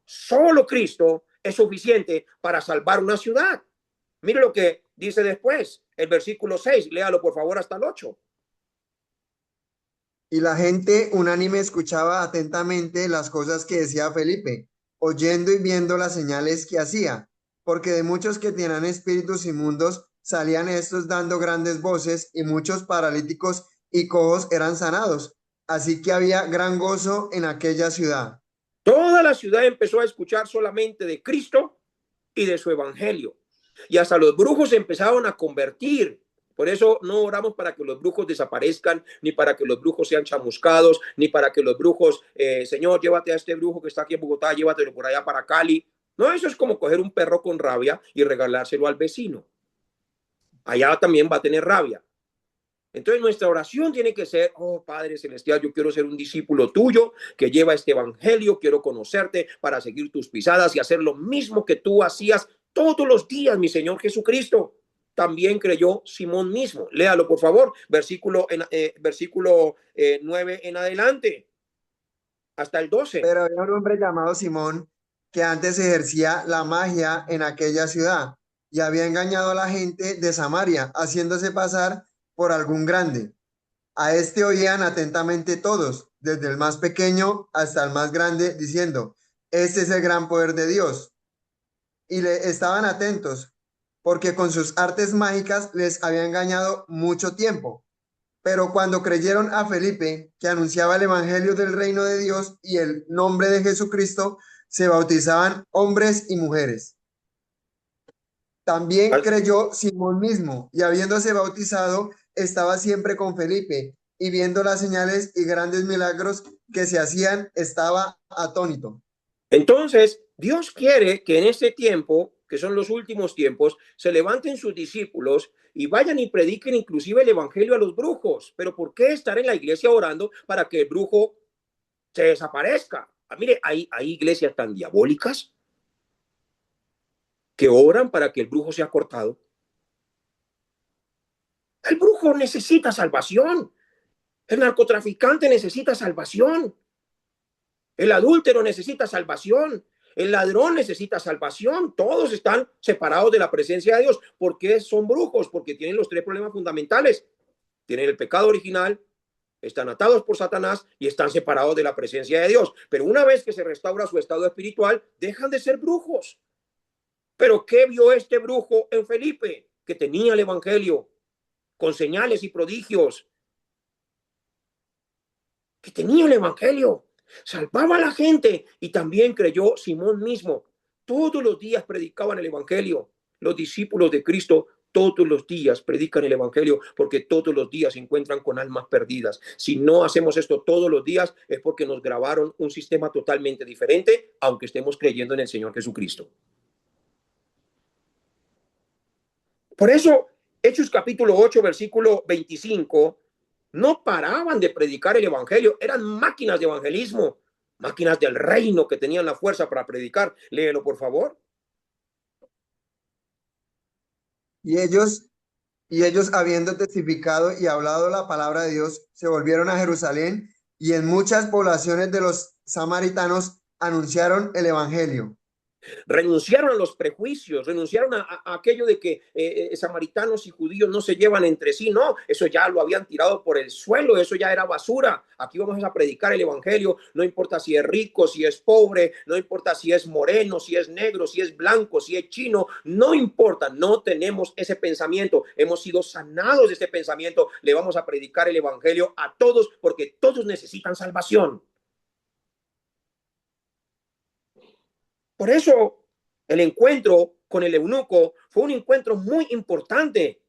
solo Cristo es suficiente para salvar una ciudad. Mire lo que dice después, el versículo 6, léalo por favor hasta el 8. Y la gente unánime escuchaba atentamente las cosas que decía Felipe, oyendo y viendo las señales que hacía, porque de muchos que tenían espíritus inmundos salían estos dando grandes voces, y muchos paralíticos y cojos eran sanados. Así que había gran gozo en aquella ciudad. Toda la ciudad empezó a escuchar solamente de Cristo y de su evangelio. Y hasta los brujos se empezaron a convertir. Por eso no oramos para que los brujos desaparezcan, ni para que los brujos sean chamuscados, ni para que los brujos, Señor, llévate a este brujo que está aquí en Bogotá, llévatelo por allá para Cali. No, eso es como coger un perro con rabia y regalárselo al vecino. Allá también va a tener rabia. Entonces nuestra oración tiene que ser, oh Padre Celestial, yo quiero ser un discípulo tuyo que lleva este evangelio, quiero conocerte para seguir tus pisadas y hacer lo mismo que tú hacías todos los días, mi Señor Jesucristo. También creyó Simón mismo. Léalo, por favor, versículo 9 en adelante, hasta el 12. Pero había un hombre llamado Simón que antes ejercía la magia en aquella ciudad y había engañado a la gente de Samaria, haciéndose pasar por algún grande. A este oían atentamente todos, desde el más pequeño hasta el más grande, diciendo, este es el gran poder de Dios. Y le estaban atentos, porque con sus artes mágicas les había engañado mucho tiempo. Pero cuando creyeron a Felipe, que anunciaba el evangelio del reino de Dios y el nombre de Jesucristo, se bautizaban hombres y mujeres. También creyó Simón mismo, y habiéndose bautizado, estaba siempre con Felipe, y viendo las señales y grandes milagros que se hacían, estaba atónito. Entonces, Dios quiere que en este tiempo, que son los últimos tiempos, se levanten sus discípulos y vayan y prediquen inclusive el evangelio a los brujos. Pero ¿por qué estar en la iglesia orando para que el brujo se desaparezca? Mire, hay iglesias tan diabólicas que oran para que el brujo sea cortado. El brujo necesita salvación. El narcotraficante necesita salvación. El adúltero necesita salvación. El ladrón necesita salvación. Todos están separados de la presencia de Dios. ¿Por qué son brujos? Porque tienen los tres problemas fundamentales. Tienen el pecado original, están atados por Satanás y están separados de la presencia de Dios. Pero una vez que se restaura su estado espiritual, dejan de ser brujos. ¿Pero qué vio este brujo en Felipe? Que tenía el evangelio con señales y prodigios. Que tenía el evangelio. Salvaba a la gente y también creyó Simón mismo. Todos los días predicaban el evangelio. Los discípulos de Cristo todos los días predican el evangelio porque todos los días se encuentran con almas perdidas. Si no hacemos esto todos los días es porque nos grabaron un sistema totalmente diferente, aunque estemos creyendo en el Señor Jesucristo. Por eso, Hechos capítulo 8, versículo 25, no paraban de predicar el evangelio, eran máquinas de evangelismo, máquinas del reino que tenían la fuerza para predicar. Léelo, por favor. Y ellos habiendo testificado y hablado la palabra de Dios, se volvieron a Jerusalén y en muchas poblaciones de los samaritanos anunciaron el evangelio. Renunciaron a los prejuicios, renunciaron a aquello de que samaritanos y judíos no se llevan entre sí. No, eso ya lo habían tirado por el suelo, eso ya era basura. Aquí vamos a predicar el evangelio, no importa si es rico, si es pobre, no importa si es moreno, si es negro, si es blanco, si es chino, no importa, no tenemos ese pensamiento, hemos sido sanados de ese pensamiento. Le vamos a predicar el evangelio a todos porque todos necesitan salvación. Por eso el encuentro con el eunuco fue un encuentro muy importante.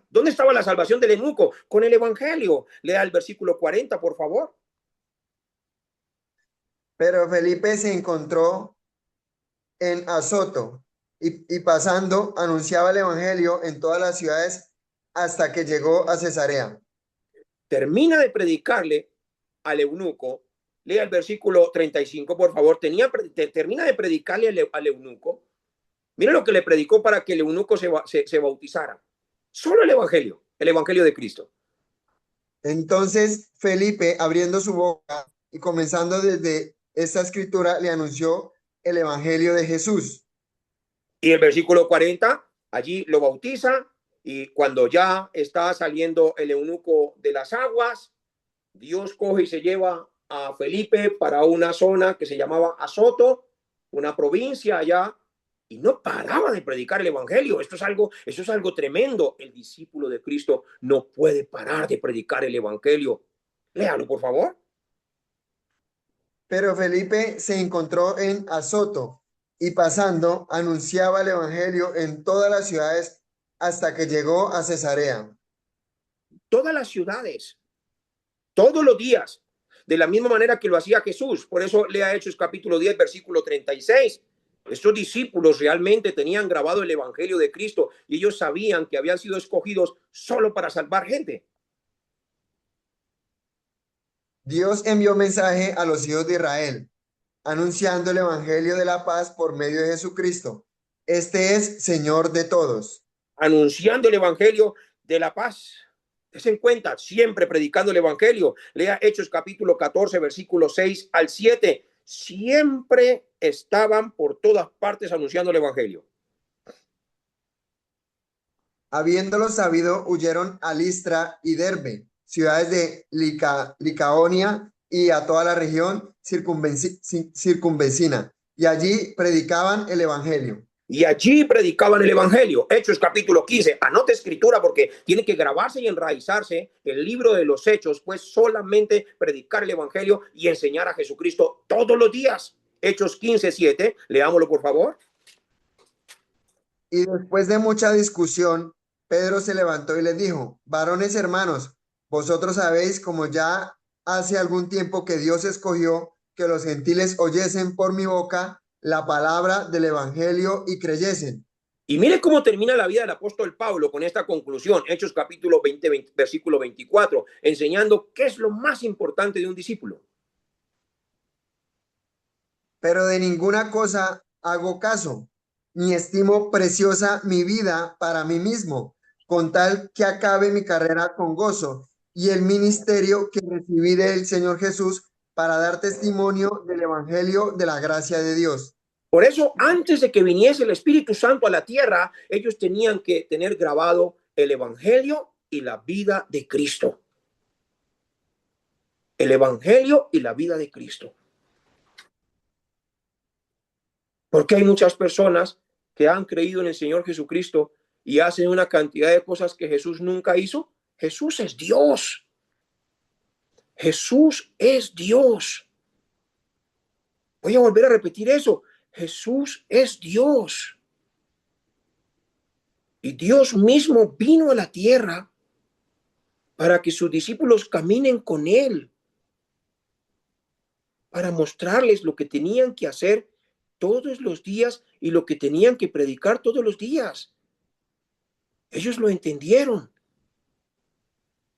¿Dónde estaba la salvación del eunuco? Con el evangelio. Lea el versículo 40, por favor. Pero Felipe se encontró en Azoto y pasando anunciaba el evangelio en todas las ciudades hasta que llegó a Cesarea. Termina de predicarle al eunuco. Lea el versículo 35, por favor. Termina de predicarle al eunuco. Mira lo que le predicó para que el eunuco se bautizara. Solo el evangelio de Cristo. Entonces Felipe, abriendo su boca y comenzando desde esta escritura, le anunció el evangelio de Jesús. Y el versículo 40, allí lo bautiza, y cuando ya está saliendo el eunuco de las aguas, Dios coge y se lleva a Felipe para una zona que se llamaba Azoto, una provincia allá, y no paraba de predicar el evangelio. Eso es algo tremendo. El discípulo de Cristo no puede parar de predicar el evangelio. Léalo, por favor. Pero Felipe se encontró en Azoto y pasando anunciaba el evangelio en todas las ciudades hasta que llegó a Cesarea. Todas las ciudades, todos los días, de la misma manera que lo hacía Jesús. Por eso lea Hechos capítulo 10, versículo 36. Estos discípulos realmente tenían grabado el evangelio de Cristo y ellos sabían que habían sido escogidos solo para salvar gente. Dios envió mensaje a los hijos de Israel, anunciando el evangelio de la paz por medio de Jesucristo. Este es Señor de todos. Anunciando el evangelio de la paz. Ten en cuenta, siempre predicando el evangelio. Lea Hechos capítulo 14, versículo 6 al 7. Siempre estaban por todas partes anunciando el evangelio. Habiéndolo sabido, huyeron a Listra y Derbe, ciudades de Licaonia y a toda la región circunvecina, y allí predicaban el evangelio. Y allí predicaban el evangelio. Hechos capítulo 15. Anote escritura porque tiene que grabarse y enraizarse el libro de los Hechos, pues solamente predicar el evangelio y enseñar a Jesucristo todos los días. Hechos 15, 7. Leámoslo, por favor. Y después de mucha discusión, Pedro se levantó y les dijo: varones hermanos, vosotros sabéis, como ya hace algún tiempo, que Dios escogió que los gentiles oyesen por mi boca la palabra del evangelio y creyesen. Y mire cómo termina la vida del apóstol Pablo con esta conclusión. Hechos capítulo 20, versículo 24, enseñando qué es lo más importante de un discípulo. Pero de ninguna cosa hago caso, ni estimo preciosa mi vida para mí mismo, con tal que acabe mi carrera con gozo y el ministerio que recibí del Señor Jesús para dar testimonio del evangelio de la gracia de Dios. Por eso, antes de que viniese el Espíritu Santo a la tierra, ellos tenían que tener grabado el evangelio y la vida de Cristo. El evangelio y la vida de Cristo. Porque hay muchas personas que han creído en el Señor Jesucristo y hacen una cantidad de cosas que Jesús nunca hizo. Jesús es Dios. Jesús es Dios. Voy a volver a repetir eso. Jesús es Dios. Y Dios mismo vino a la tierra para que sus discípulos caminen con Él, para mostrarles lo que tenían que hacer todos los días y lo que tenían que predicar todos los días. Ellos lo entendieron.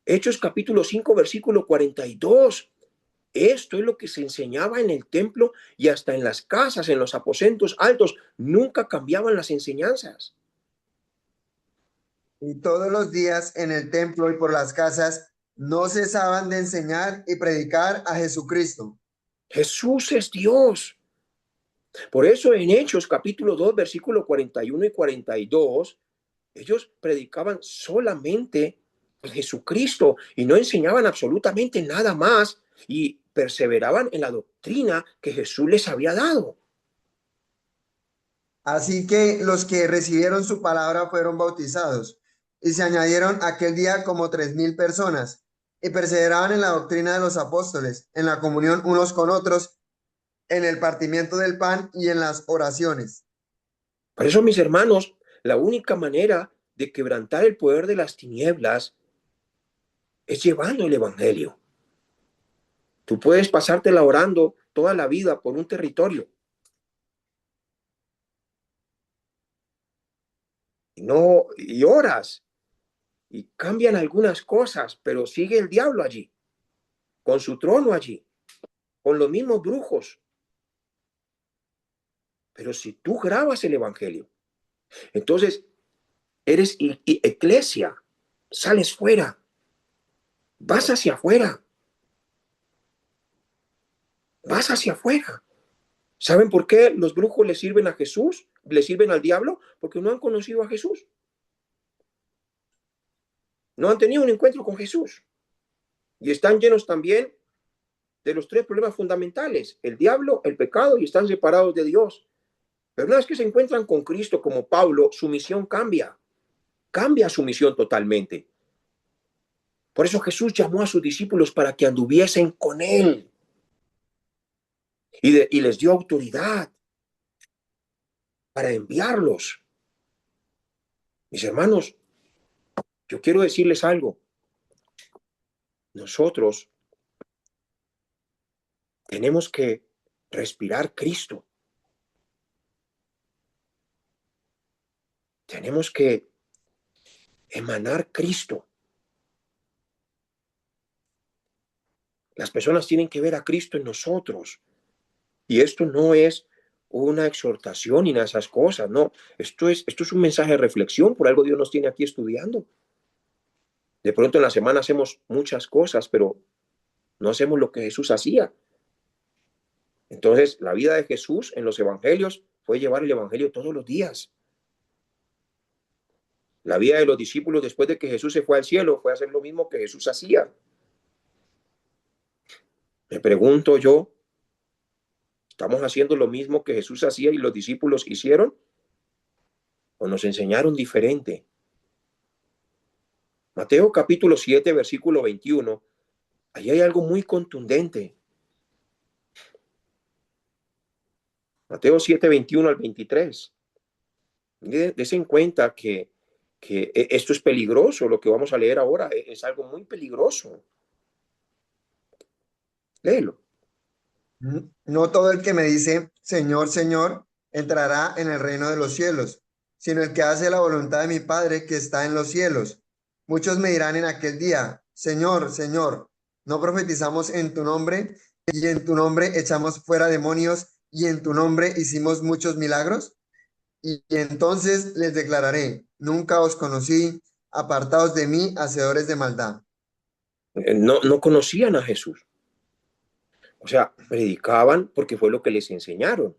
Hechos capítulo 5, versículo 42. Esto es lo que se enseñaba en el templo y hasta en las casas, en los aposentos altos. Nunca cambiaban las enseñanzas. Y todos los días en el templo y por las casas no cesaban de enseñar y predicar a Jesucristo. Jesús es Dios. Por eso en Hechos capítulo 2, versículo 41 y 42, ellos predicaban solamente a Jesucristo y no enseñaban absolutamente nada más y perseveraban en la doctrina que Jesús les había dado. Así que los que recibieron su palabra fueron bautizados y se añadieron aquel día como 3,000 personas y perseveraban en la doctrina de los apóstoles, en la comunión unos con otros, en el partimiento del pan y en las oraciones. Por eso, mis hermanos, la única manera de quebrantar el poder de las tinieblas es llevando el evangelio. Tú puedes pasártela orando toda la vida por un territorio. Y oras y cambian algunas cosas, pero sigue el diablo allí, con su trono allí, con los mismos brujos. Pero si tú grabas el evangelio, entonces eres eclesia, sales fuera, vas hacia afuera, vas hacia afuera. ¿Saben por qué los brujos le sirven a Jesús? ¿Le sirven al diablo? Porque no han conocido a Jesús. No han tenido un encuentro con Jesús. Y están llenos también de los tres problemas fundamentales: el diablo, el pecado, y están separados de Dios. Pero una vez que se encuentran con Cristo, como Pablo, su misión cambia. Cambia su misión totalmente. Por eso Jesús llamó a sus discípulos para que anduviesen con él. Y les dio autoridad para enviarlos. Mis hermanos, yo quiero decirles algo. Nosotros tenemos que respirar Cristo. Tenemos que emanar Cristo. Las personas tienen que ver a Cristo en nosotros. Y esto no es una exhortación ni nada de esas cosas, no. Esto es un mensaje de reflexión. Por algo Dios nos tiene aquí estudiando. De pronto en la semana hacemos muchas cosas, pero no hacemos lo que Jesús hacía. Entonces, la vida de Jesús en los evangelios fue llevar el evangelio todos los días. La vida de los discípulos después de que Jesús se fue al cielo fue hacer lo mismo que Jesús hacía. Me pregunto yo, ¿estamos haciendo lo mismo que Jesús hacía y los discípulos hicieron? ¿O nos enseñaron diferente? Mateo capítulo 7, versículo 21. Ahí hay algo muy contundente. Mateo 7, 21 al 23. Des en cuenta que esto es peligroso. Lo que vamos a leer ahora es algo muy peligroso. Léelo. No todo el que me dice, Señor, Señor, entrará en el reino de los cielos, sino el que hace la voluntad de mi Padre que está en los cielos. Muchos me dirán en aquel día, Señor, Señor, ¿no profetizamos en tu nombre y en tu nombre echamos fuera demonios y en tu nombre hicimos muchos milagros? Y entonces les declararé, nunca os conocí, apartaos de mí, hacedores de maldad. No conocían a Jesús. O sea, predicaban porque fue lo que les enseñaron.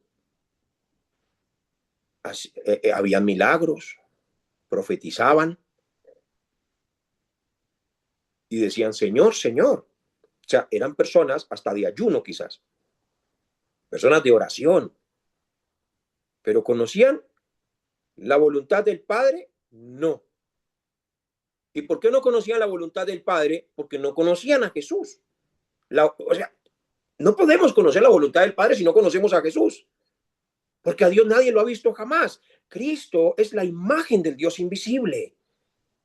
Habían milagros, profetizaban y decían, Señor, Señor. O sea, eran personas hasta de ayuno quizás, personas de oración, pero ¿conocían la voluntad del Padre? No. ¿Y por qué no conocían la voluntad del Padre? Porque no conocían a Jesús. O sea, no podemos conocer la voluntad del Padre si no conocemos a Jesús, porque a Dios nadie lo ha visto jamás. Cristo es la imagen del Dios invisible.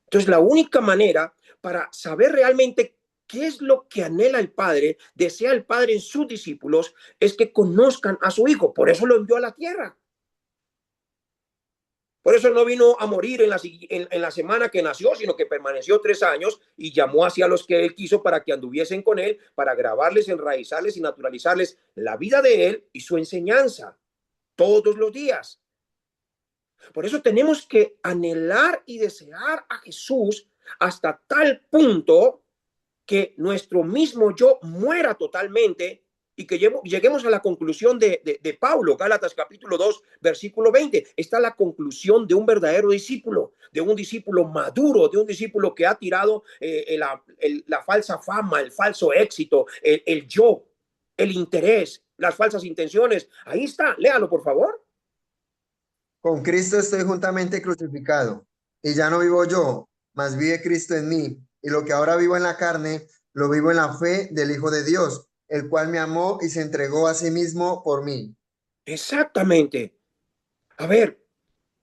Entonces, la única manera para saber realmente qué es lo que anhela el Padre, desea el Padre en sus discípulos, es que conozcan a su Hijo. Por eso lo envió a la tierra. Por eso no vino a morir en la semana que nació, sino que permaneció 3 años y llamó hacia los que él quiso para que anduviesen con él, para grabarles, enraizarles y naturalizarles la vida de él y su enseñanza todos los días. Por eso tenemos que anhelar y desear a Jesús hasta tal punto que nuestro mismo yo muera totalmente y que lleguemos a la conclusión de Pablo, Gálatas capítulo 2, versículo 20. Está la conclusión de un verdadero discípulo, de un discípulo maduro, de un discípulo que ha tirado la falsa fama, el falso éxito, el yo, el interés, las falsas intenciones. Ahí está, léalo por favor. Con Cristo estoy juntamente crucificado, y ya no vivo yo, mas vive Cristo en mí, y lo que ahora vivo en la carne, lo vivo en la fe del Hijo de Dios, el cual me amó y se entregó a sí mismo por mí. Exactamente. A ver,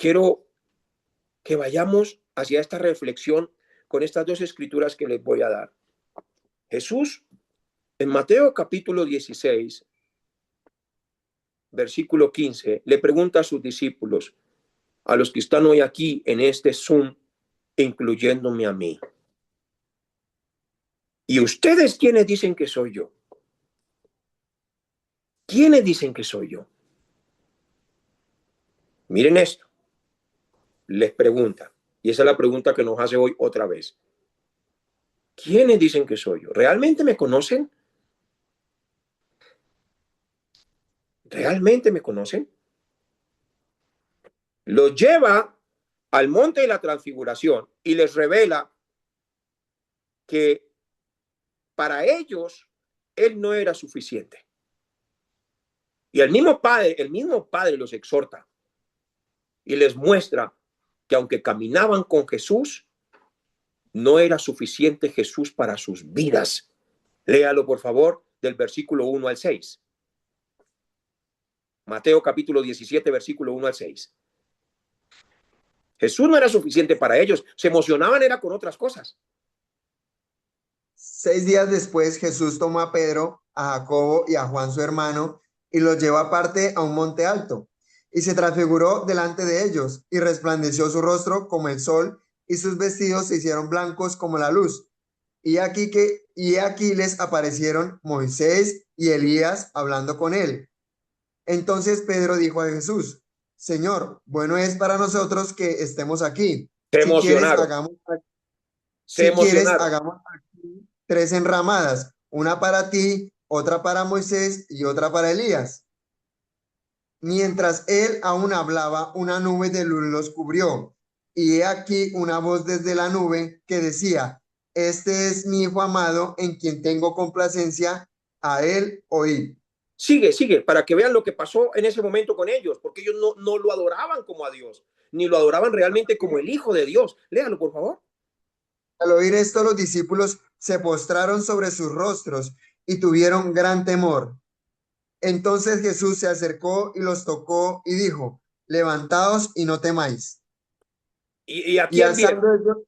quiero que vayamos hacia esta reflexión con estas dos escrituras que les voy a dar. Jesús, en Mateo capítulo 16, versículo 15, le pregunta a sus discípulos, a los que están hoy aquí en este Zoom, incluyéndome a mí. ¿Y ustedes quiénes dicen que soy yo? ¿Quiénes dicen que soy yo? Miren esto. Les pregunta, y esa es la pregunta que nos hace hoy otra vez. ¿Quiénes dicen que soy yo? ¿Realmente me conocen? ¿Realmente me conocen? Los lleva al monte de la transfiguración y les revela que para ellos él no era suficiente. Y el mismo Padre los exhorta y les muestra que aunque caminaban con Jesús, no era suficiente Jesús para sus vidas. Léalo, por favor, del versículo 1 al 6. Mateo capítulo 17, versículo 1 al 6. Jesús no era suficiente para ellos. Se emocionaban, era con otras cosas. 6 días después, Jesús tomó a Pedro, a Jacobo y a Juan su hermano, y los llevó aparte a un monte alto, y se transfiguró delante de ellos, y resplandeció su rostro como el sol, y sus vestidos se hicieron blancos como la luz. Y aquí les aparecieron Moisés y Elías hablando con él. Entonces Pedro dijo a Jesús, Señor, bueno es para nosotros que estemos aquí. Se Si quieres, emocionaron. hagamos, Se si quieres, emocionaron. hagamos aquí 3 enramadas, una para ti, otra para Moisés y otra para Elías. Mientras él aún hablaba, una nube de luz los cubrió. Y he aquí una voz desde la nube que decía, este es mi hijo amado en quien tengo complacencia, a él oíd. Sigue, para que vean lo que pasó en ese momento con ellos, porque ellos no lo adoraban como a Dios, ni lo adoraban realmente como el Hijo de Dios. Léalo, por favor. Al oír esto, los discípulos se postraron sobre sus rostros y tuvieron gran temor. Entonces Jesús se acercó y los tocó y dijo, levantaos y no temáis. ¿Y a Y quién vieron?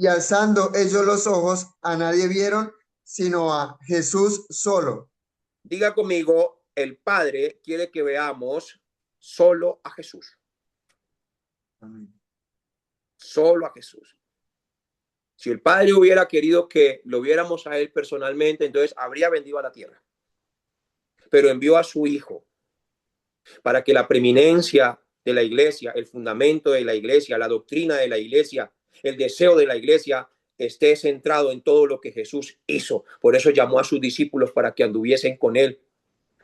alzando ellos los ojos, a nadie vieron, sino a Jesús solo. Diga conmigo, el Padre quiere que veamos solo a Jesús. Amén. Solo a Jesús. Si el Padre hubiera querido que lo viéramos a Él personalmente, entonces habría vendido a la tierra. Pero envió a su Hijo para que la preeminencia de la iglesia, el fundamento de la iglesia, la doctrina de la iglesia, el deseo de la iglesia esté centrado en todo lo que Jesús hizo. Por eso llamó a sus discípulos para que anduviesen con Él,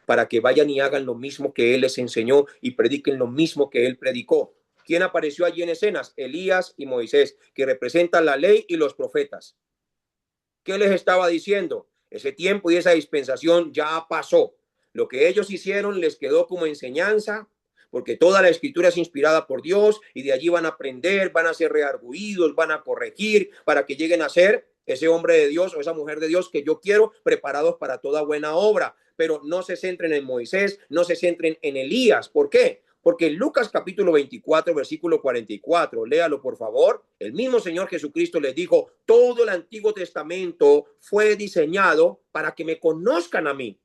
para que vayan y hagan lo mismo que Él les enseñó y prediquen lo mismo que Él predicó. ¿Quién apareció allí en escenas? Elías y Moisés, que representan la ley y los profetas. ¿Qué les estaba diciendo? Ese tiempo y esa dispensación ya pasó. Lo que ellos hicieron les quedó como enseñanza, porque toda la escritura es inspirada por Dios y de allí van a aprender, van a ser reargüidos, van a corregir para que lleguen a ser ese hombre de Dios o esa mujer de Dios que yo quiero, preparados para toda buena obra. Pero no se centren en Moisés, no se centren en Elías. ¿Por qué? Porque en Lucas capítulo 24, versículo 44, léalo por favor, el mismo Señor Jesucristo les dijo, todo el Antiguo Testamento fue diseñado para que me conozcan a mí.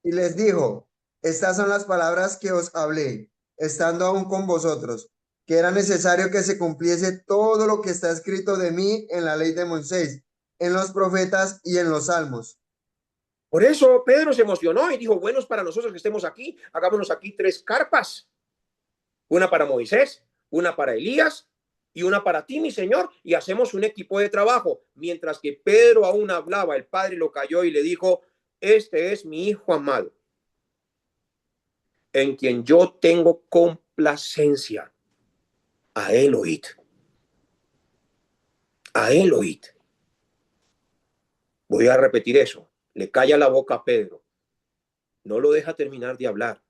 Y les dijo, estas son las palabras que os hablé, estando aún con vosotros, que era necesario que se cumpliese todo lo que está escrito de mí en la ley de Moisés, en los profetas y en los salmos. Por eso Pedro se emocionó y dijo, bueno, es para nosotros que estemos aquí, hagámonos aquí 3 carpas, una para Moisés, una para Elías y una para ti, mi Señor, y hacemos un equipo de trabajo. Mientras que Pedro aún hablaba, el Padre lo cayó y le dijo, este es mi Hijo amado, en quien yo tengo complacencia. A él oíd. A él oíd. Voy a repetir eso. Le calla la boca a Pedro. No lo deja terminar de hablar.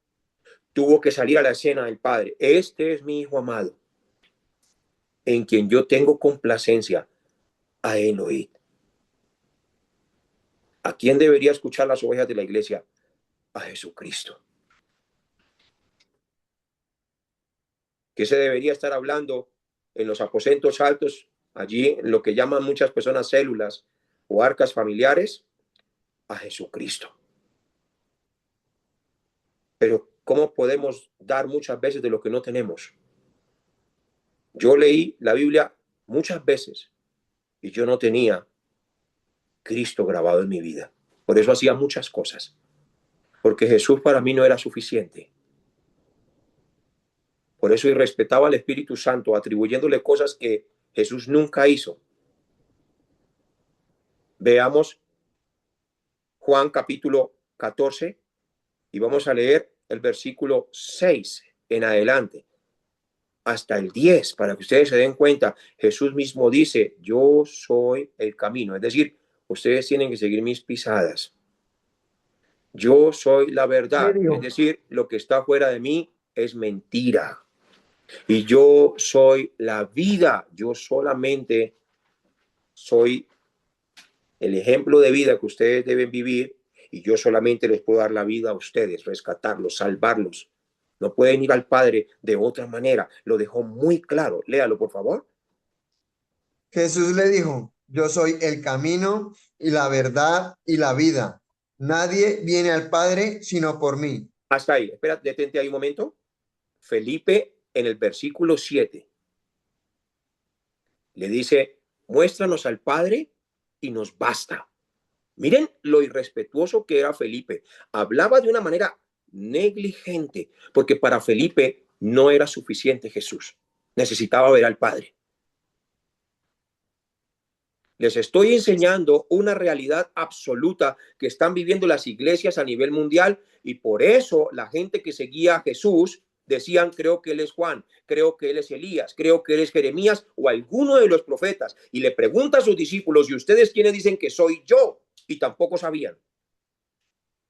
Tuvo que salir a la escena del Padre. Este es mi Hijo amado, en quien yo tengo complacencia. A él oíd. ¿A quién debería escuchar las ovejas de la iglesia? A Jesucristo. ¿Qué se debería estar hablando en los aposentos altos, allí en lo que llaman muchas personas células o arcas familiares? A Jesucristo. Pero ¿cómo podemos dar muchas veces de lo que no tenemos? Yo leí la Biblia muchas veces y yo no tenía Cristo grabado en mi vida. Por eso hacía muchas cosas, porque Jesús para mí no era suficiente. Por eso irrespetaba al Espíritu Santo, atribuyéndole cosas que Jesús nunca hizo. Veamos Juan capítulo 14 y vamos a leer el versículo 6 en adelante hasta el 10 para que ustedes se den cuenta. Jesús mismo dice, yo soy el camino, es decir, ustedes tienen que seguir mis pisadas. Yo soy la verdad, es decir, lo que está fuera de mí es mentira. Y yo soy la vida, yo solamente soy el ejemplo de vida que ustedes deben vivir y yo solamente les puedo dar la vida a ustedes, rescatarlos, salvarlos. No pueden ir al Padre de otra manera. Lo dejó muy claro. Léalo, por favor. Jesús le dijo, yo soy el camino y la verdad y la vida. Nadie viene al Padre sino por mí. Hasta ahí. Espera, detente ahí un momento. Felipe, en el versículo 7, le dice, muéstranos al Padre y nos basta. Miren lo irrespetuoso que era Felipe. Hablaba de una manera negligente, porque para Felipe no era suficiente Jesús. Necesitaba ver al Padre. Les estoy enseñando una realidad absoluta que están viviendo las iglesias a nivel mundial y por eso la gente que seguía a Jesús decían, creo que él es Juan, creo que él es Elías, creo que él es Jeremías o alguno de los profetas. Y le pregunta a sus discípulos, ¿y ustedes quiénes dicen que soy yo? Y tampoco sabían.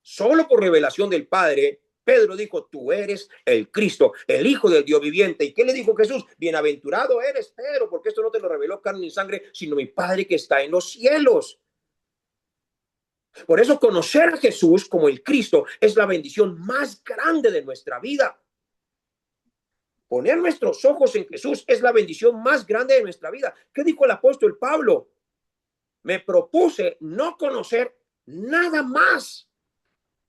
Solo por revelación del Padre, Pedro dijo, tú eres el Cristo, el Hijo del Dios viviente. ¿Y qué le dijo Jesús? Bienaventurado eres, Pedro, porque esto no te lo reveló carne ni sangre, sino mi Padre que está en los cielos. Por eso conocer a Jesús como el Cristo es la bendición más grande de nuestra vida. Poner nuestros ojos en Jesús es la bendición más grande de nuestra vida. ¿Qué dijo el apóstol Pablo? Me propuse no conocer nada más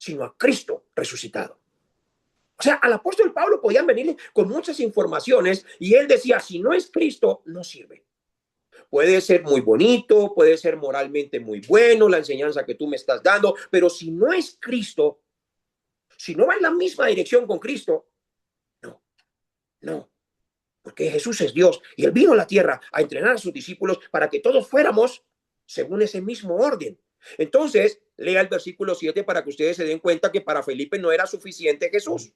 sino a Cristo resucitado. O sea, al apóstol Pablo podían venir con muchas informaciones y él decía, si no es Cristo, no sirve. Puede ser muy bonito, puede ser moralmente muy bueno la enseñanza que tú me estás dando, pero si no es Cristo, si no va en la misma dirección con Cristo, no. Porque Jesús es Dios y él vino a la tierra a entrenar a sus discípulos para que todos fuéramos según ese mismo orden. Entonces, lea el versículo 7 para que ustedes se den cuenta que para Felipe no era suficiente Jesús.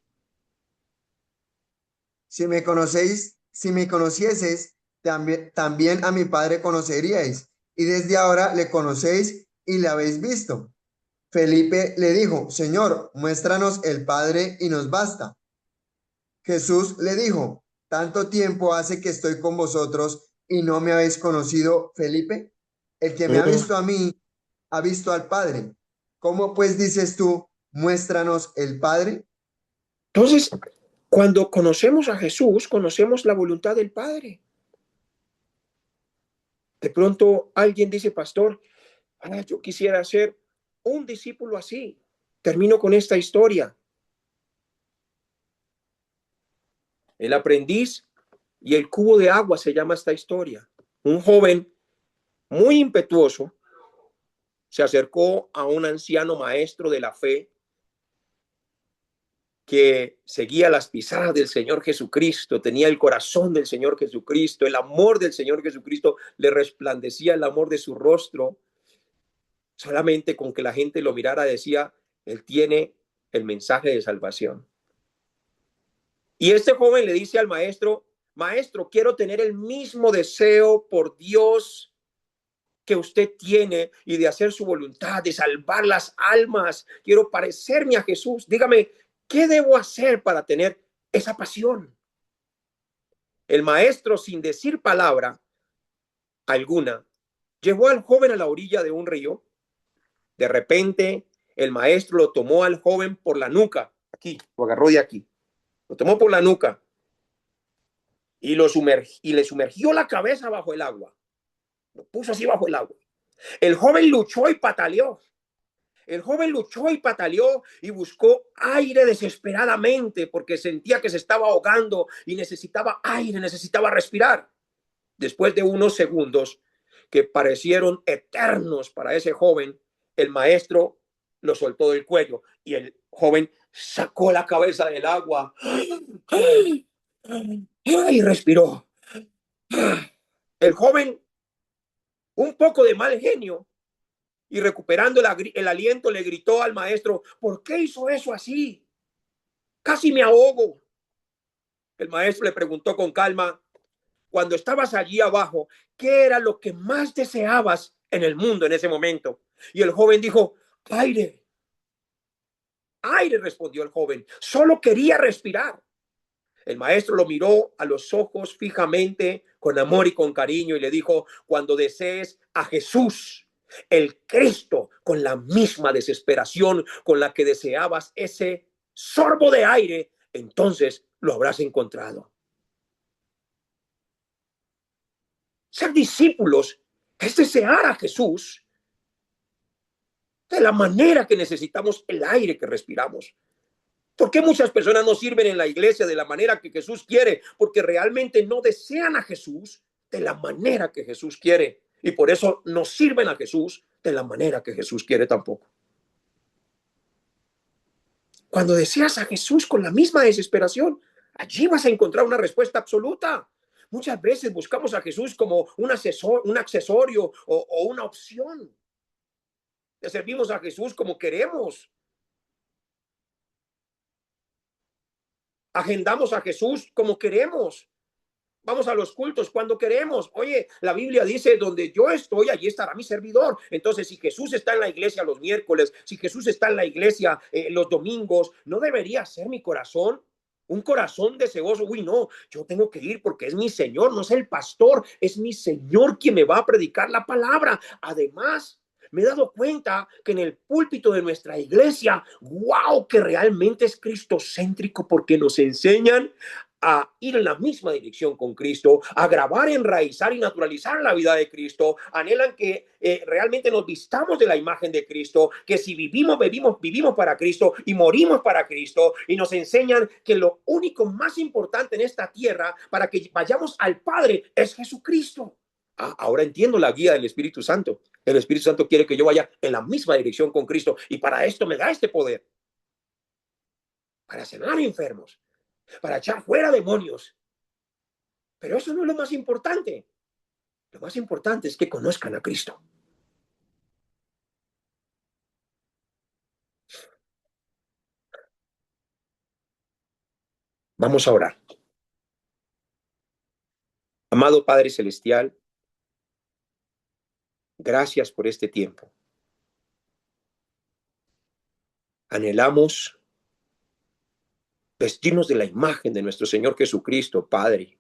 Si me conocieseis, también a mi Padre conoceríais, y desde ahora le conocéis y le habéis visto. Felipe le dijo, Señor, muéstranos el Padre y nos basta. Jesús le dijo, ¿tanto tiempo hace que estoy con vosotros y no me habéis conocido, Felipe? El que me ha visto a mí, ha visto al Padre. ¿Cómo pues dices tú, muéstranos el Padre? Entonces, cuando conocemos a Jesús, conocemos la voluntad del Padre. De pronto alguien dice, pastor, yo quisiera ser un discípulo así. Termino con esta historia. El aprendiz y el cubo de agua se llama esta historia. Un joven muy impetuoso se acercó a un anciano maestro de la fe que seguía las pisadas del Señor Jesucristo, tenía el corazón del Señor Jesucristo, el amor del Señor Jesucristo, le resplandecía el amor de su rostro. Solamente con que la gente lo mirara decía, él tiene el mensaje de salvación. Y este joven le dice al maestro, maestro, quiero tener el mismo deseo por Dios que usted tiene y de hacer su voluntad, de salvar las almas. Quiero parecerme a Jesús. Dígame, ¿qué debo hacer para tener esa pasión? El maestro, sin decir palabra alguna, llevó al joven a la orilla de un río. De repente, el maestro lo tomó al joven por la nuca. Aquí, lo agarró de aquí. Lo tomó por la nuca y, y le sumergió la cabeza bajo el agua. Lo puso así bajo el agua. El joven luchó y pataleó. El joven luchó y pataleó y buscó aire desesperadamente porque sentía que se estaba ahogando y necesitaba aire, necesitaba respirar. Después de unos segundos que parecieron eternos para ese joven, el maestro lo soltó del cuello y el joven sacó la cabeza del agua y respiró. El joven, un poco de mal genio, y recuperando el aliento, le gritó al maestro: ¿por qué hizo eso así? Casi me ahogo. El maestro le preguntó con calma: cuando estabas allí abajo, ¿qué era lo que más deseabas en el mundo en ese momento? Y el joven dijo: aire. Aire, respondió el joven. Solo quería respirar. El maestro lo miró a los ojos fijamente, con amor y con cariño, y le dijo: cuando desees a Jesús, el Cristo, con la misma desesperación con la que deseabas ese sorbo de aire, entonces lo habrás encontrado. Ser discípulos es desear a Jesús de la manera que necesitamos el aire que respiramos. ¿Por qué muchas personas no sirven en la iglesia de la manera que Jesús quiere? Porque realmente no desean a Jesús de la manera que Jesús quiere. Y por eso no sirven a Jesús de la manera que Jesús quiere tampoco. Cuando deseas a Jesús con la misma desesperación, allí vas a encontrar una respuesta absoluta. Muchas veces buscamos a Jesús como un accesorio o una opción. Le servimos a Jesús como queremos. Agendamos a Jesús como queremos. Vamos a los cultos cuando queremos. Oye, la Biblia dice: donde yo estoy, allí estará mi servidor. Entonces, si Jesús está en la iglesia los miércoles, si Jesús está en la iglesia los domingos, ¿no debería ser mi corazón un corazón deseoso? Uy, no, yo tengo que ir porque es mi Señor, no es el pastor, es mi Señor quien me va a predicar la palabra. Además, me he dado cuenta que en el púlpito de nuestra iglesia, wow, que realmente es cristocéntrico, porque nos enseñan a ir en la misma dirección con Cristo, a grabar, enraizar y naturalizar la vida de Cristo. Anhelan que realmente nos vistamos de la imagen de Cristo, que si vivimos para Cristo y morimos para Cristo, y nos enseñan que lo único más importante en esta tierra para que vayamos al Padre es Jesucristo. Ahora entiendo la guía del Espíritu Santo. El Espíritu Santo quiere que yo vaya en la misma dirección con Cristo, y para esto me da este poder, para sanar enfermos, para echar fuera demonios. Pero eso no es lo más importante. Lo más importante es que conozcan a Cristo. Vamos a orar. Amado Padre Celestial, gracias por este tiempo. Anhelamos vestirnos de la imagen de nuestro Señor Jesucristo, Padre.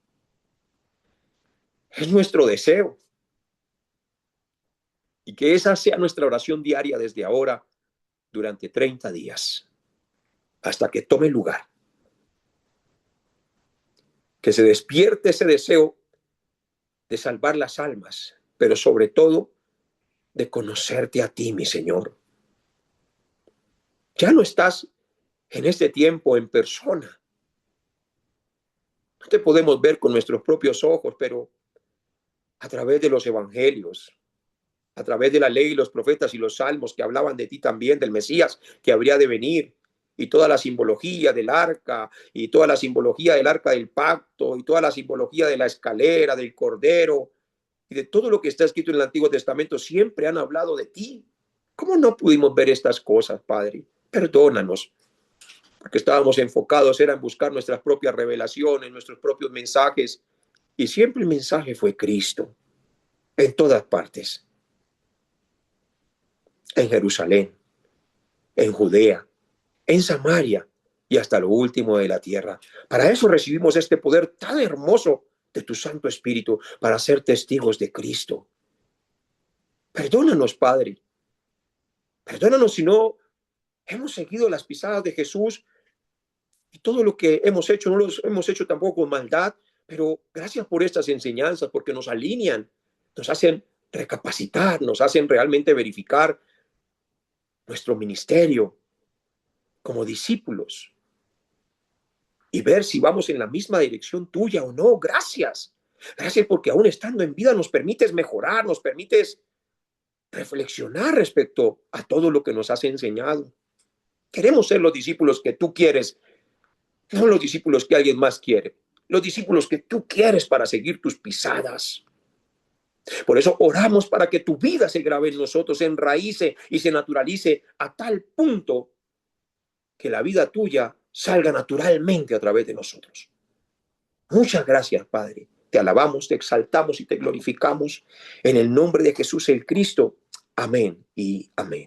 Es nuestro deseo. Y que esa sea nuestra oración diaria desde ahora, durante 30 días, hasta que tome lugar. Que se despierte ese deseo de salvar las almas, pero sobre todo de conocerte a ti, mi Señor. Ya no estás en este tiempo en persona. No te podemos ver con nuestros propios ojos, pero a través de los evangelios, a través de la ley y los profetas y los salmos que hablaban de ti también, del Mesías que habría de venir, y toda la simbología del arca, y toda la simbología del arca del pacto, y toda la simbología de la escalera, del cordero, y de todo lo que está escrito en el Antiguo Testamento, siempre han hablado de ti. ¿Cómo no pudimos ver estas cosas, Padre? Perdónanos, porque estábamos enfocados era en buscar nuestras propias revelaciones, nuestros propios mensajes, y siempre el mensaje fue Cristo, en todas partes, en Jerusalén, en Judea, en Samaria y hasta lo último de la tierra. Para eso recibimos este poder tan hermoso de tu Santo Espíritu, para ser testigos de Cristo. Perdónanos, Padre. Perdónanos si no hemos seguido las pisadas de Jesús, y todo lo que hemos hecho no lo hemos hecho tampoco con maldad, Pero gracias por estas enseñanzas, porque nos alinean, nos hacen recapacitar, nos hacen realmente verificar nuestro ministerio como discípulos y ver si vamos en la misma dirección tuya o no. Gracias. Gracias porque aún estando en vida nos permites mejorar, nos permites reflexionar respecto a todo lo que nos has enseñado. Queremos ser los discípulos que tú quieres, no los discípulos que alguien más quiere, los discípulos que tú quieres para seguir tus pisadas. Por eso oramos para que tu vida se grabe en nosotros, se enraíce y se naturalice a tal punto que la vida tuya salga naturalmente a través de nosotros. Muchas gracias, Padre. Te alabamos, te exaltamos y te glorificamos en el nombre de Jesús el Cristo. Amén y amén.